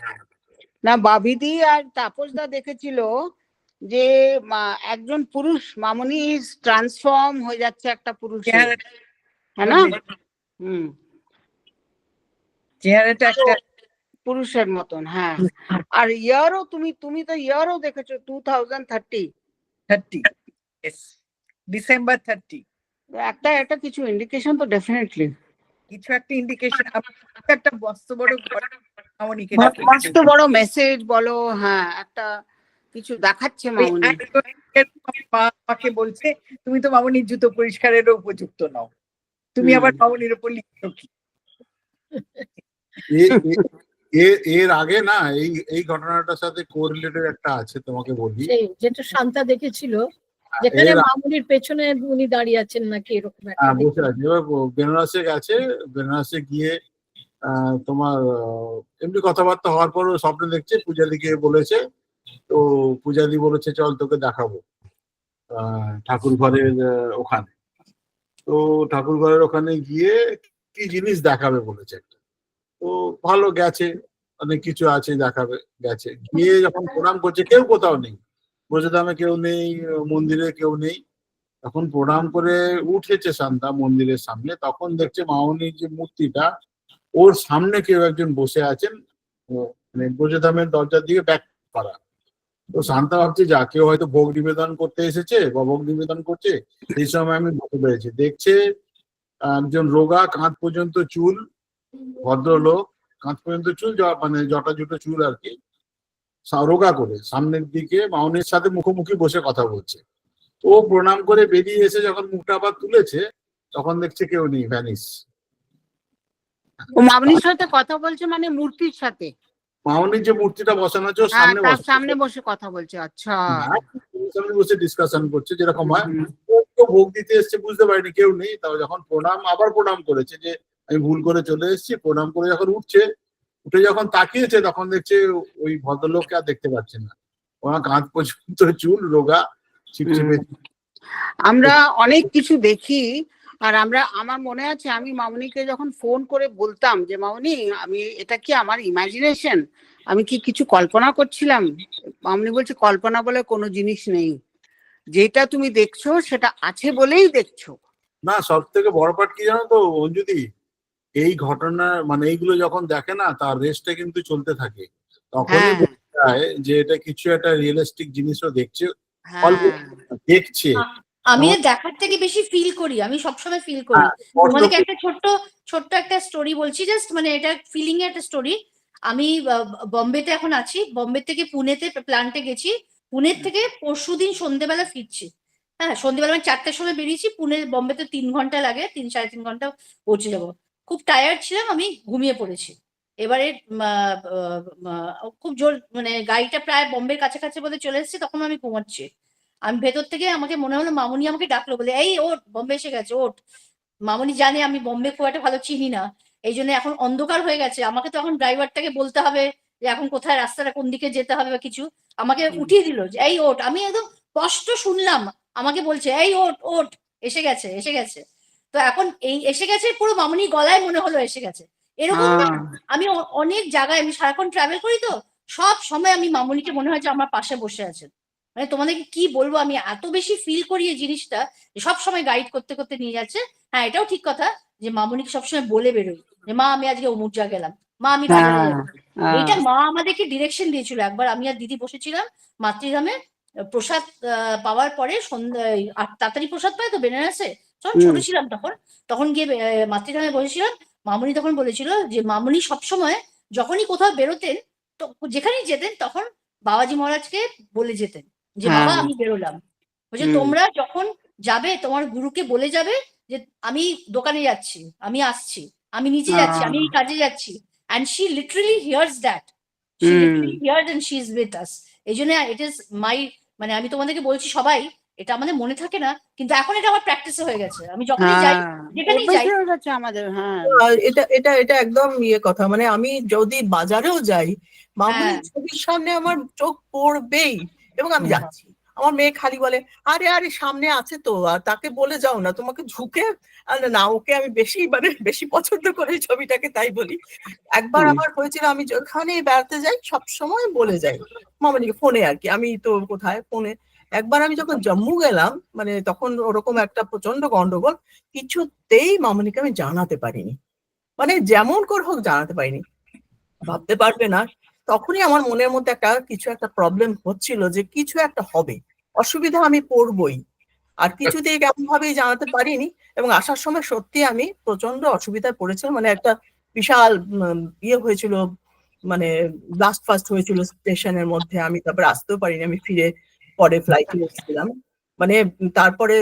Speaker 11: না, বাবিদি আর তাপসদা দেখেছিল যে একজন পুরুষ, মামনি ট্রান্সফর্ম হয়ে যাচ্ছে একটা পুরুষে, হ্যাঁ না?
Speaker 5: চেহারাটা একটা
Speaker 11: পুরুষের মতন, হ্যাঁ। আর ইয়ারও তুমি তো ইয়ারও দেখেছো 2030
Speaker 5: ডিসেম্বর 30।
Speaker 11: একটা কিছু ইন্ডিকেশন তো ডেফিনেটলি,
Speaker 5: কিছু একটা ইন্ডিকেশন, একটা মস্ত বড় মামনিকে
Speaker 11: মস্ত বড় মেসেজ বলো, হ্যাঁ একটা কিছু দেখাচ্ছে মামনি।
Speaker 5: আমাকে বলছে তুমি তো মামনির জুতো পরিষ্কারেরও উপযুক্ত নও, তুমি আবার মামনির উপর লিখছো কি?
Speaker 7: এর আগে না এই ঘটনাটার সাথে কোরিলেটেড একটা আছে, তোমাকে বলি।
Speaker 4: সেই যেটা শান্তা দেখেছিল, যেখানে মামুনির পেছনে উনি দাঁড়িয়ে আছেন নাকি এরকম একটা।
Speaker 7: বসে আছে। এবার বেনারসে গেছে, বেনারসে গিয়ে তোমার এমনি কথাবার্তা হওয়ার পর স্বপ্ন দেখছে, পূজাদিকে বলেছে। তো পূজাদি বলেছে চল তোকে দেখাবো ঠাকুর ঘরের ওখানে। তো ঠাকুর ঘরের ওখানে গিয়ে কি জিনিস দেখাবে বলেছে একটা। তো ভালো গেছে, অনেক কিছু আছে দেখাবে, গেছে। গিয়ে যখন প্রণাম করছে কেউ কোথাও নেই, ব্রজধামে কেউ নেই, মন্দিরে কেউ নেই। তখন প্রণাম করে উঠেছে শান্তা মন্দিরের সামনে, তখন দেখছে মামনির যে মূর্তিটা, ওর সামনে কেউ একজন বসে আছেন, মানে ব্রজধামের দরজার দিকে ব্যাক করা। তো শান্তা ভাবছে যা কেউ হয়তো ভোগ নিবেদন করতে এসেছে বা ভোগ নিবেদন করছে, এই সময় আমি বসে পেরেছি। দেখছে একজন রোগা, কাঁধ পর্যন্ত চুল, ভদ্রলোক, কাঁধ পর্যন্ত চুল, মানে জটা জুটো চুল আর কি, রোগা করে সামনের দিকে মামনির সাথে মুখোমুখি বসে কথা বলছে। ও প্রণাম করে বেরিয়ে এসে যখন মুখটা আবার তুলেছে, তখন দেখছে কেউ নেই, ভ্যানিস।
Speaker 11: ও মামনির সাথে কথা বলছে মানে মূর্তির সাথে?
Speaker 7: মামনির যে মূর্তিটা বসানো আছে
Speaker 11: সামনে বসে কথা বলছে। আচ্ছা,
Speaker 7: সামনে বসে ডিসকাশন করছে, যেরকম হয়। ও ভোগ দিতে এসছে, বুঝতে পারিনি কেউ নেই। তাও যখন আবার প্রণাম করেছে যে আমি ভুল করে চলে এসেছি, প্রণাম করে যখন উঠে যখন তাকিয়েছে, তখন দেখছে ওই ভদ্রলোককে আর দেখতে পাচ্ছে না। ওনার কাঁধ পর্যন্ত চুল, রোগা, ছিপছিপে।
Speaker 11: আমরা অনেক কিছু দেখি। আর আমার মনে আছে আমি মামনিকে যখন ফোন করে বলতাম যে মামনি আমি এটা কি আমার ইমাজিনেশন, আমি কি কিছু কল্পনা করছিলাম, মামনি বলছে কল্পনা বলে কোনো জিনিস নেই, যেটা তুমি দেখছো সেটা আছে বলেই দেখছো।
Speaker 7: না, সব থেকে বড় পার্ট কি জানো তো অঞ্জুদি, এই ঘটনা মানে এইগুলো যখন দেখে না, তার রেস্টটা কিন্তু চলতে থাকে, তখনই বোঝা যায় যে এটা কিছু একটা রিয়েলিস্টিক জিনিসও দেখছে, দেখছে।
Speaker 2: আমি দেখার থেকে বেশি ফিল করি, আমি সবসময় ফিল করি। তোমাদেরকে একটা ছোট্ট একটা স্টোরি বলছি, জাস্ট মানে এটা ফিলিং এর একটা স্টোরি। আমি বম্বেতে এখন আছি, বম্বে থেকে পুনেতে প্ল্যান্টে গেছি, পুনের থেকে পরশুদিন সন্ধ্যেবেলা ফিরছি। হ্যাঁ, সন্ধ্যেবেলা আমি 4টার সময় বেরিয়েছি, বম্বেতে 3 ঘন্টা লাগে, 3-3.5 ঘন্টা পৌঁছে যাবো। খুব টায়ার্ড ছিলাম, আমি ঘুমিয়ে পড়েছি। এবারে খুব জোর মানে গাড়িটা প্রায় বম্বের কাছাকাছি বলে চলে এসেছে, তখন আমি ঘুমাচ্ছি। আমি ভেতর থেকে আমাকে মনে হলো মামনি আমাকে ডাকলো, বলে এই ওঠ, বম্বে এসে গেছে, ওঠ। মামনি জানে আমি বম্বে খুব একটা ভালো চিনি না, এই জন্য এখন অন্ধকার হয়ে গেছে, আমাকে তো এখন ড্রাইভারটাকে বলতে হবে যে এখন কোথায় রাস্তাটা কোন দিকে যেতে হবে বা কিছু, আমাকে উঠিয়ে দিল যে এই ওঠ। আমি একদম স্পষ্ট শুনলাম আমাকে বলছে এই ওঠ ওঠ, এসে গেছে এসে গেছে। তো এখন এই এসে গেছে পুরো মামুনি গলায় মনে হলো এসে গেছে। এরকম না, আমি অনেক জায়গায়, আমি সারাক্ষণ ট্রাভেল করি তো, সব সময় আমি মামুনিকে মনে হয় যে আমার পাশে বসে আছেন। মানে তোমাদেরকে কি বলবো, আমি এত বেশি ফিল করি এই জিনিসটা, সব সময় গাইড করতে করতে নিয়ে যাচ্ছে। হ্যাঁ এটাও ঠিক কথা যে মামুনিকে সবসময় বলে বেরোই যে মা আমি আজকে অমুক জায়গা গেলাম, মা আমি বাজারে যাবো। এইটা মা আমাদেরকে ডিরেকশন দিয়েছিল। একবার আমি আর দিদি বসেছিলাম মাতৃধামে, প্রসাদ পাওয়ার পরে সন্ধ্যায় তাড়াতাড়ি প্রসাদ পায় তো বেনারসে, যখন ছোট ছিলাম তখন, তখন গিয়ে মাতৃধামে বসেছিলাম। মামুনি তখন বলেছিল যে মামুনি সবসময় যখনই কোথাও বেরোতেন, তো যেখানেই যেতেন তখন বাবাজি মহারাজকে বলে যেতেন যে বাবা আমি বেরোলাম। বলছে তোমরা যখন যাবে তোমার গুরুকে বলে যাবে যে আমি দোকানে যাচ্ছি, আমি আসছি, আমি নিচে যাচ্ছি, আমি এই কাজে যাচ্ছি। and she literally hears that, she literally hears and she is with us. এই জন্য it is my, মানে আমি তোমাদেরকে বলছি সবাই, এটা আমাদের মনে থাকে না কিন্তু এখন এটা আমার প্র্যাকটিসে হয়ে গেছে। আমি যখনই যাই, যেখানেই যাই,
Speaker 11: আমাদের। হ্যাঁ
Speaker 8: এটা এটা এটা একদম কথা, মানে আমি যদি বাজারেও যাই মামুনির ছবির সামনে আমার চোখ পড়বেই এবং আমি যাচ্ছি। আমার মেয়ে খালি বলে আরে আরে সামনে আছে তো, আর তাকে বলে যাও না, তোমাকে ঝুঁকে না, ওকে আমি বেশি পছন্দ করি ছবিটাকে, তাই বলি। একবার আমার হয়েছিল, আমি যেখানে বেড়াতে যাই সব সময় বলে যাই মামুনিকে ফোনে, আর কি আমি তো কোথায় ফোনে। একবার আমি যখন জম্মু গেলাম, মানে তখন ওরকম একটা প্রচন্ড গন্ডগোল, কিছুতেই মামুনিকে আমি জানাতে পারিনি, মানে যেমন করে হোক জানাতে পারিনি। ভাবতে পারবে না, তখনই আমার মনের মধ্যে কিছু একটা প্রবলেম হচ্ছিল যে কিছু একটা হবে, অসুবিধা আমি পড়বই, আর কিছুতেই কেমন ভাবেই জানাতে পারিনি। এবং আসার সময় সত্যি আমি প্রচন্ড অসুবিধায় পড়েছিলাম, মানে একটা বিশাল ইয়ে হয়েছিল, মানে ব্লাস্ট ফাস্ট হয়েছিল স্টেশনের মধ্যে। আমি তারপরে আসতেও পারিনি, আমি ফিরে পরে ফ্লাইটে এসেছিলাম। মানে তারপরে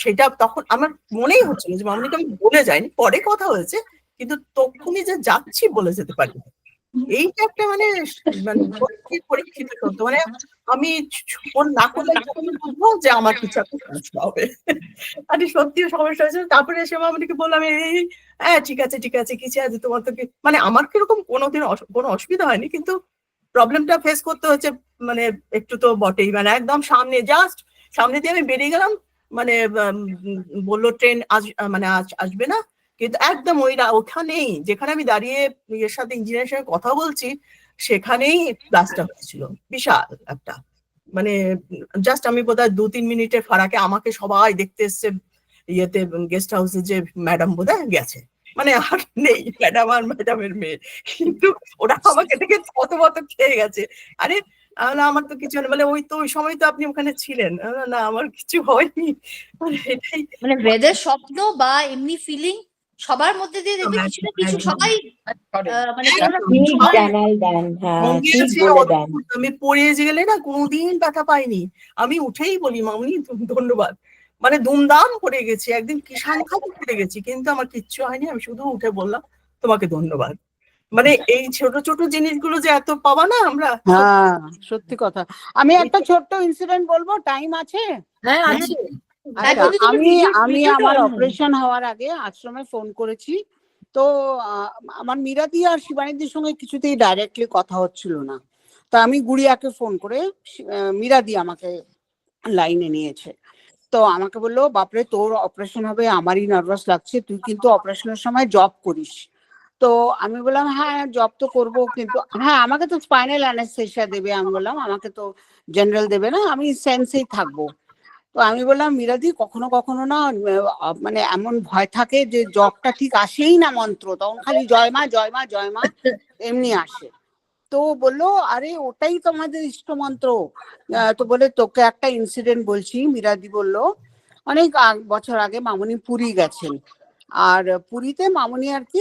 Speaker 8: সেটা তখন আমার মনেই হচ্ছিল যে মামুনিকে আমি বলে যাইনি, পরে কথা হয়েছে, কিন্তু তখনই যে যাচ্ছি বলে যেতে পারি। এইটা একটা মানে সত্যি পরীক্ষিত সত্য, মানে আমি ফোন না করলে বুঝবো যে আমার কিছু একটা সমস্যা হবে। আরে সত্যি সমস্যা হয়েছে। তারপরে এসে মামুনিকে বললাম এই হ্যাঁ ঠিক আছে কিছু আছে, তোমার তো মানে আমার কিরকম কোনোদিন কোনো অসুবিধা হয়নি, কিন্তু প্রবলেমটা ফেস করতে হচ্ছে মানে একটু তো বটেই। মানে একদম সামনে, জাস্ট সামনে দিয়ে আমি বেরিয়ে গেলাম, মানে বললো ট্রেন মানে আসবে না, কিন্তু একদম ওখানেই যেখানে আমি দাঁড়িয়ে এর সাথে ইঞ্জিনিয়ারের সঙ্গে কথা বলছি, সেখানেই ব্লাস্টটা হয়েছিল বিশাল একটা। মানে জাস্ট আমি বোধহয় 2-3 মিনিটের ফারাকে আমাকে সবাই দেখতে এসছে ইয়েতে, গেস্ট হাউসে, যে ম্যাডাম বোধহয় গেছে, মানে আর নেই ম্যাডাম আর ম্যাডামের মেয়ে, কিন্তু ওরা আমাকে দেখে কত খেয়ে গেছে। আরে আমার তো কিছু মানে ওই সময় তো আপনি ওখানে ছিলেন। না আমার কিছু হয়নি। মানে এটাই,
Speaker 2: মানে বেদের স্বপ্ন বা এমনি ফিলিং সবার মধ্যে দিয়ে দেখবে কিছু না কিছু সবাই মানে
Speaker 8: আমি পড়ে গেলে না কোনোদিন ব্যথা পাইনি, আমি উঠেই বলি মামুনি ধন্যবাদ, মানে দুমদাম পড়ে গেছি, একদিন কি সাংঘাতিক পড়ে গেছি, কিন্তু আমার কিচ্ছু হয়নি, আমি শুধু উঠে বললাম তোমাকে ধন্যবাদ। মানে এই ছোট ছোট জিনিসগুলো যে এত পাবা না আমরা।
Speaker 11: হ্যাঁ সত্যি কথা। আমি একটা ছোট্ট ইনসিডেন্ট বলবো, টাইম আছে?
Speaker 4: হ্যাঁ আছে।
Speaker 11: আমি আমার অপারেশন হওয়ার আগে আশ্রমে ফোন করেছি, তো আমার মীরাদি আর শিবানীদির সঙ্গে কিছুতেই ডাইরেক্টলি কথা হচ্ছিল না। তো আমি গুড়িয়াকে ফোন করে, মীরাদি আমাকে লাইনে নিয়েছে। তো আমাকে বললো বাপরে তোর অপারেশন হবে, আমারই নার্ভাস লাগছে, তুই কিন্তু অপারেশনের সময় জব করিস। তো আমি বললাম হ্যাঁ জব তো করবো, কিন্তু হ্যাঁ আমাকে তো স্পাইনাল অ্যানেস্থেসিয়া দেবে। আমি বললাম আমাকে তো জেনারেল দেবে না, আমি সেন্সেই থাকবো। তো আমি বললাম মীরাদি কখনো কখনো না মানে এমন ভয় থাকে যে জবটা ঠিক আসেই না, মন্ত্র তখন খালি জয় মা জয় মা জয় মা এমনি আসে। তো বললো আরে ওটাই তো আমাদের ইষ্ট মন্ত্র। তো বলে তোকে একটা ইনসিডেন্ট বলছি। মীরাদি বললো অনেক বছর আগে মামুনি পুরী গেছেন, আর পুরীতে মামুনি আর কি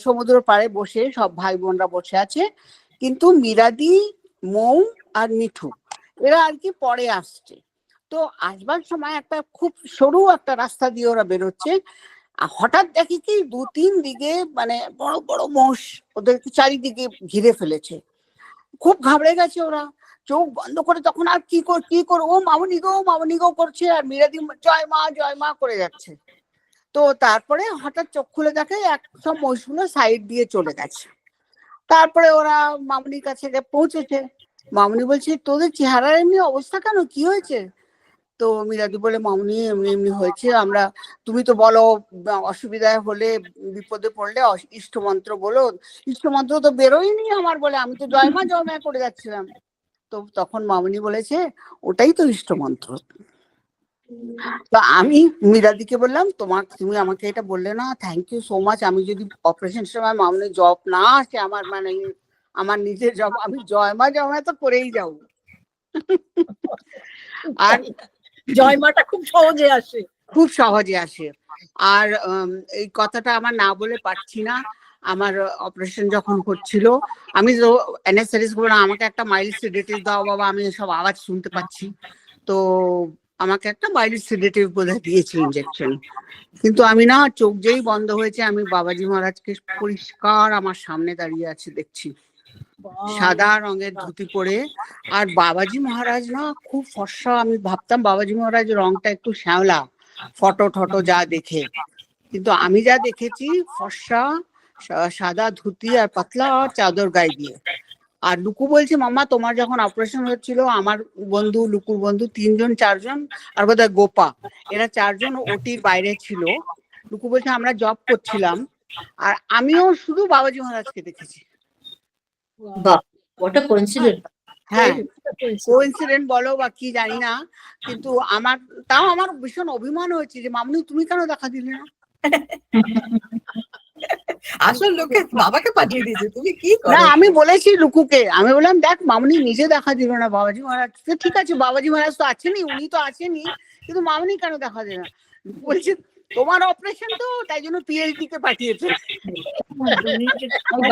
Speaker 11: সমুদ্র পাড়ে বসে সব ভাই বোনরা বসে আছে, কিন্তু মীরাদি, মৌ আর মিঠু এরা আর কি পরে আসছে। তো আসবার সময় একটা খুব সরু একটা রাস্তা দিয়ে ওরা বেরোচ্ছে, হঠাৎ দেখি কি 2-3 দিকে মানে বড় বড় মোষ ওদেরকে চারিদিকে ঘিরে ফেলেছে। খুব ঘাবড়ে গেছে ওরা, চোখ বন্ধ করে তখন আর কি কর ও মামুনি গো করছে, আর মীরাদি জয় মা করে যাচ্ছে। তো তারপরে হঠাৎ চোখ খুলে দেখে সব মোষগুলো সাইড দিয়ে চলে গেছে। তারপরে ওরা মামনির কাছে পৌঁছেছে। মামনি বলছে তোদের চেহারার এমনি অবস্থা কেন, কি হয়েছে? তো মিরাদি বলে মামনি এমনি এমনি হয়েছে, আমরা তুমি তো বলো অসুবিধায় হলে বিপদে পড়লে ইষ্টমন্ত্র বলো। ইষ্টমন্ত্র তো বেরোয়নি আমার, বলে আমি তো জয়মা জয়মা করে যাচ্ছিলাম। তো তখন মামনি বলেছে ওটাই তো ইষ্টমন্ত্র। তো আমি মিরাদিকে বললাম তুমি আমাকে এটা বললে না, থ্যাংক ইউ সো মাচ। আমি যদি অপারেশন সময় মামনি জব না আসে আমার মানে আমার নিজের জব, আমি জয়মা জয়মা তো করেই যাবো। আর
Speaker 4: জয়মাটা খুব সহজে আসে।
Speaker 11: খুব সহজে আসে। আর এই কথাটা আমার না বলে পারছি না। আমার অপারেশন যখন হচ্ছিল আমি তো অ্যানেস্থেটিস্ট বলে আমাকে একটা মাইল্ড সেডেটিভ দাও বাবা, আমি সব আওয়াজ শুনতে পাচ্ছি। তো আমাকে একটা মাইল্ড সেডেটিভ বোধহয় দিয়েছে ইনজেকশন। কিন্তু আমি না, চোখ যেই বন্ধ হয়েছে আমি বাবাজি মহারাজকে পরিষ্কার আমার সামনে দাঁড়িয়ে আছে দেখছি, সাদা রঙের ধুতি পরে। আর বাবাজি মহারাজ না খুব ফর্সা, আমি ভাবতাম বাবাজি মহারাজ রংটা একটু শ্যাওলা, ফটো টটো যা দেখে, কিন্তু আমি যা দেখেছি ফর্সা, সাদা ধুতি আর পাতলা চাদর গায়ে দিয়ে। আর লুকু বলছে মামা তোমার যখন অপারেশন হচ্ছিল আমার বন্ধু, লুকুর বন্ধু 3 জন 4 জন আর বোধহয় গোপা, এরা 4 জন ওটির বাইরে ছিল। লুকু বলছে আমরা জব করছিলাম আর আমিও শুধু বাবাজি মহারাজকে দেখেছি।
Speaker 2: বাহ, what a coincidence.
Speaker 11: হ্যাঁ, কোইন্সিডেন্ট বলো বা কি জানি না, কিন্তু আমার ভীষণ অভিমান হয়েছে যে মামনি তুমি কেন দেখা দিলে না।
Speaker 8: আসল লোকে বাবাকে পাঠিয়ে দিয়েছে, তুমি কি
Speaker 11: না,
Speaker 8: করো?
Speaker 11: আমি বলেছি লুকুকে, আমি বললাম দেখ মামনি নিজে দেখা দিল না বাবাজি মহারাজ। ঠিক আছে বাবাজি মহারাজ তো আছেনই, উনি তো আছেনই, কিন্তু মামনি কেন দেখা দিল না? বলছে তোমার অপারেশন তো তাই জন্য পিএইচডি কে পাঠিয়েছে।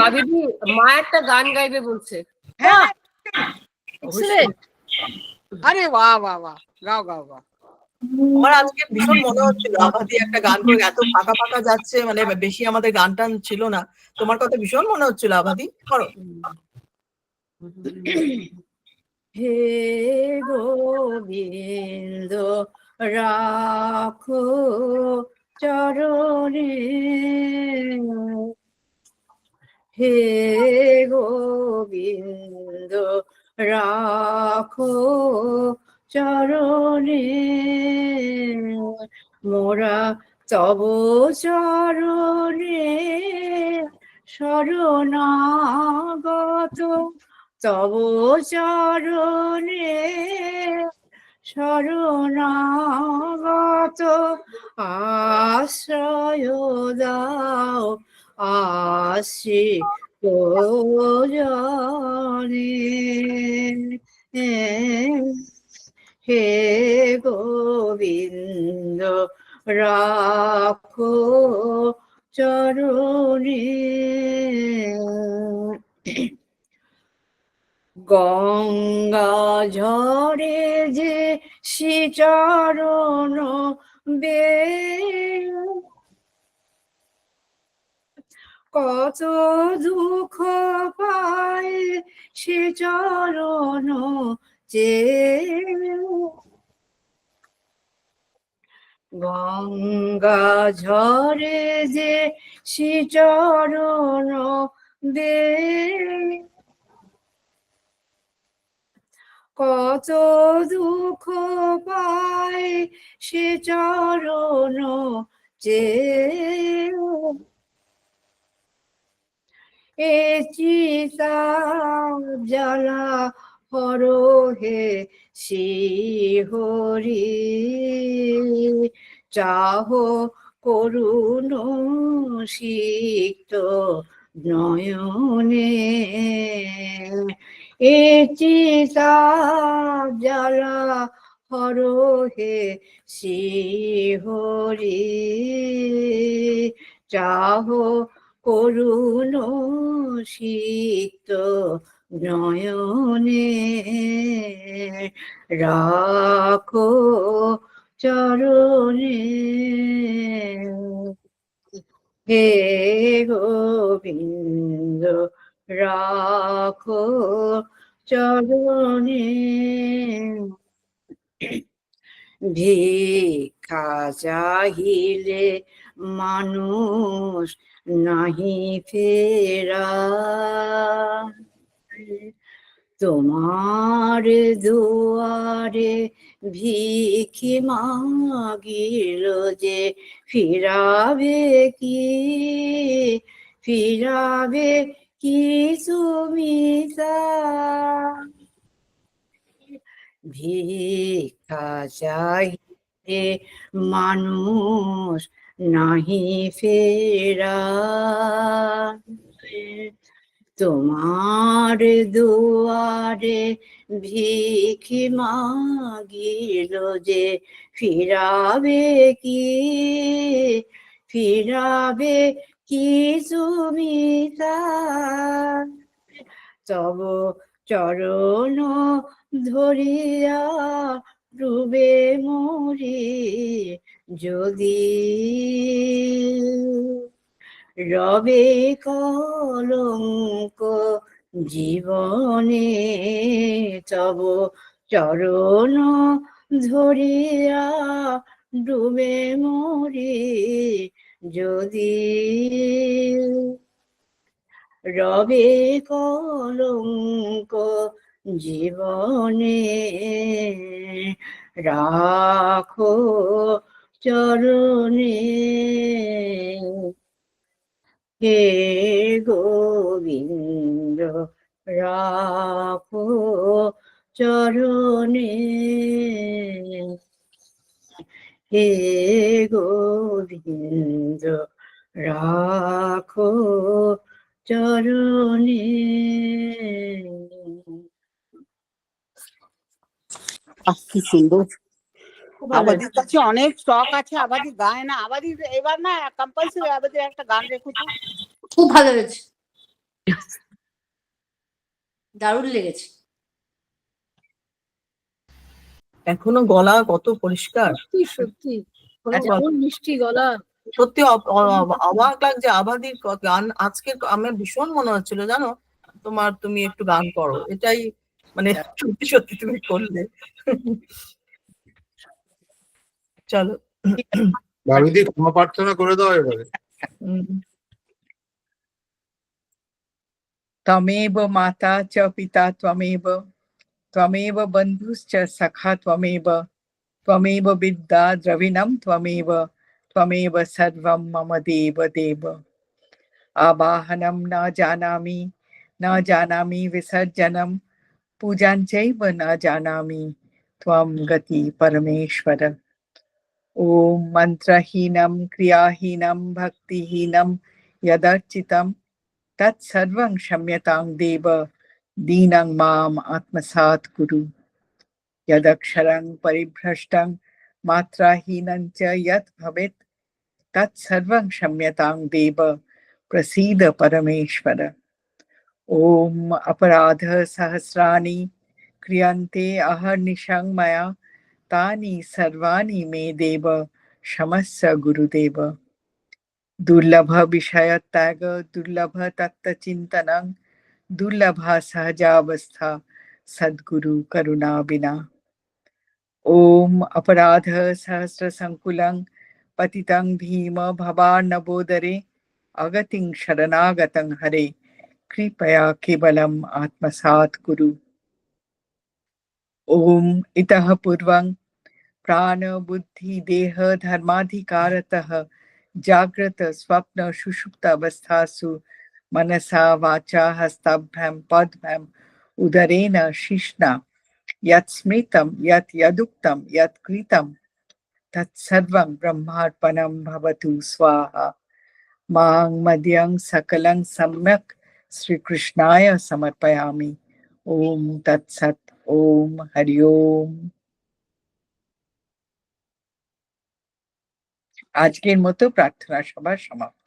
Speaker 9: বাবিদি মা একটা গান গাইবে বলছে।
Speaker 11: হ্যাঁ,
Speaker 4: Excellent.
Speaker 11: আরে বাহ বাহ বাহ, গাও গাও গাও।
Speaker 8: আমার আজকে ভীষণ মনে হচ্ছিল আবাদি একটা গান করে, এত ফাঁকা ফাঁকা যাচ্ছে, মানে বেশি আমাদের গান টান ছিল না, তোমার কথা ভীষণ মনে হচ্ছিল আবাদি, করো।
Speaker 2: হে গোবিন্দ রাখো চরণে, হে গোবিন্দ রাখো চরণে, মোরা তব চরণে শরণাগত, তব চরণে শরণাগত, আশ্রয় দাও আশ্রিত জনে, হে গোবিন্দ রাখো চরণে। গঙ্গা ঝরে যে শ্রীচরণ বে, কত দুঃখ পায় সে চরণ যে, গঙ্গা ঝরে যে শ্রীচরণ বে, কত দুঃখ পায় সে চরণ যে, এ চিতা জ্বালা হর হে শ্রীহরি, চাহ করুণ সিক্ত নয়নে, এ চিতা জ্বালা হর হে শ্রীহরি, চাহ করুণ সিক্ত নয়নে, রাখো চরণে, হে গোবিন্দ রাখো চরণে। ভিক
Speaker 3: ভিক্ষা চাহিলে মানুষ নাহি ফেরা, তোমার দুয়ারে ভিখি মাগিল যে ফিরাবে কি, ফিরাবে কি তুমি তা, ভিক্ষা চাহিলে মানুষ নাহি ফেরা, তোমার দুয়ারে ভিখি মাগিল যে ফিরাবে কি, ফিরাবে কি তুমি তা, তব চরণ ধরিয়া ডুবে মরি যদি, রবে কলঙ্ক জীবনে, তব চরণ ধরিয়া ডুবে মরি যদি, রবে কলঙ্ক জীবনে, রাখো চরণে, হে গোবিন্দ রাখো চরণে, হে গোবিন্দ রাখো চরণে।
Speaker 11: কি সুন্দর।
Speaker 2: খুব ভালো
Speaker 11: আবাদির কাছে অনেক স্টক আছে, আবাদি গায় না, আবাদি এবার না কম্পালসারি আবাদির একটা গান রেখো তো।
Speaker 2: খুব ভালো হয়েছে, দারুণ লেগেছে।
Speaker 8: এখনো গলা কত পরিষ্কার,
Speaker 4: সত্যি সত্যি
Speaker 8: আচ্ছা।
Speaker 4: এমন মিষ্টি গলা।
Speaker 8: সত্যি অবাক লাগছে আবাদির গান। আজকে আমার ভীষণ মনে হচ্ছিল জানো, তুমি একটু গান করো, এটাই মানে সত্যি সত্যি তুমি করলে। চলো
Speaker 7: ভাবিদি ক্ষমা প্রার্থনা করে দাও এবারে।
Speaker 5: त्वमेव माता च पिता त्वमेव, त्वमेव बन्धुश्च सखा त्वमेव, त्वमेव विद्या द्रविणं त्वमेव, त्वमेव सर्वं मम देव देव। आवाहनं न जानामि, न जानामि विसर्जनं, पूजाञ्चैव न जानामि, त्वं गति परमेश्वर। ॐ मन्त्रहीनं क्रियाहीनं भक्तिहीनं यदर्चितं तत्सर्वं क्षम्यतां देव, दीनं माम् आत्मसात् कुरु। यदक्षरं परिभ्रष्टं मात्राहीनं च यत् भवेत् तत्सर्वं क्षम्यतां देव, प्रसीद परमेश्वर। ॐ अपराध सहस्राणि क्रियन्ते अहर्निशं मया, तानि सर्वाणि मे देव क्षमस्व गुरुदेव। दुर्लभ विषय त्याग, दुर्लभ तत्व चिंतनं, दुर्लभा सहजावस्था सद्गुरु करुणा बिना। ओम अपराध सहस्र संकुलं पतितं भीम भवार्णवोदरे, अगतिं शरणागतं हरे, कृपया केवलम् आत्मसात् कुरु। ओम इतः पूर्वं प्राण बुद्धि देह धर्माधिकारतः जागृत स्वप्न सुषुप्त अवस्थासु मनसा वाचा हस्ताभ्यां पद्भ्यां उदरेण शिश्ना यत् स्मृतं यत् यदुक्तं यत् कृतं तत्सर्वं ब्रह्मार्पणं भवतु स्वाहा। मां मद्यं सकलं सम्यक् श्रीकृष्णाय समर्पयामि। ओम तत्सत्। ओम हरि ओम। আজকের মতো প্রার্থনা সভা সমাপ্ত।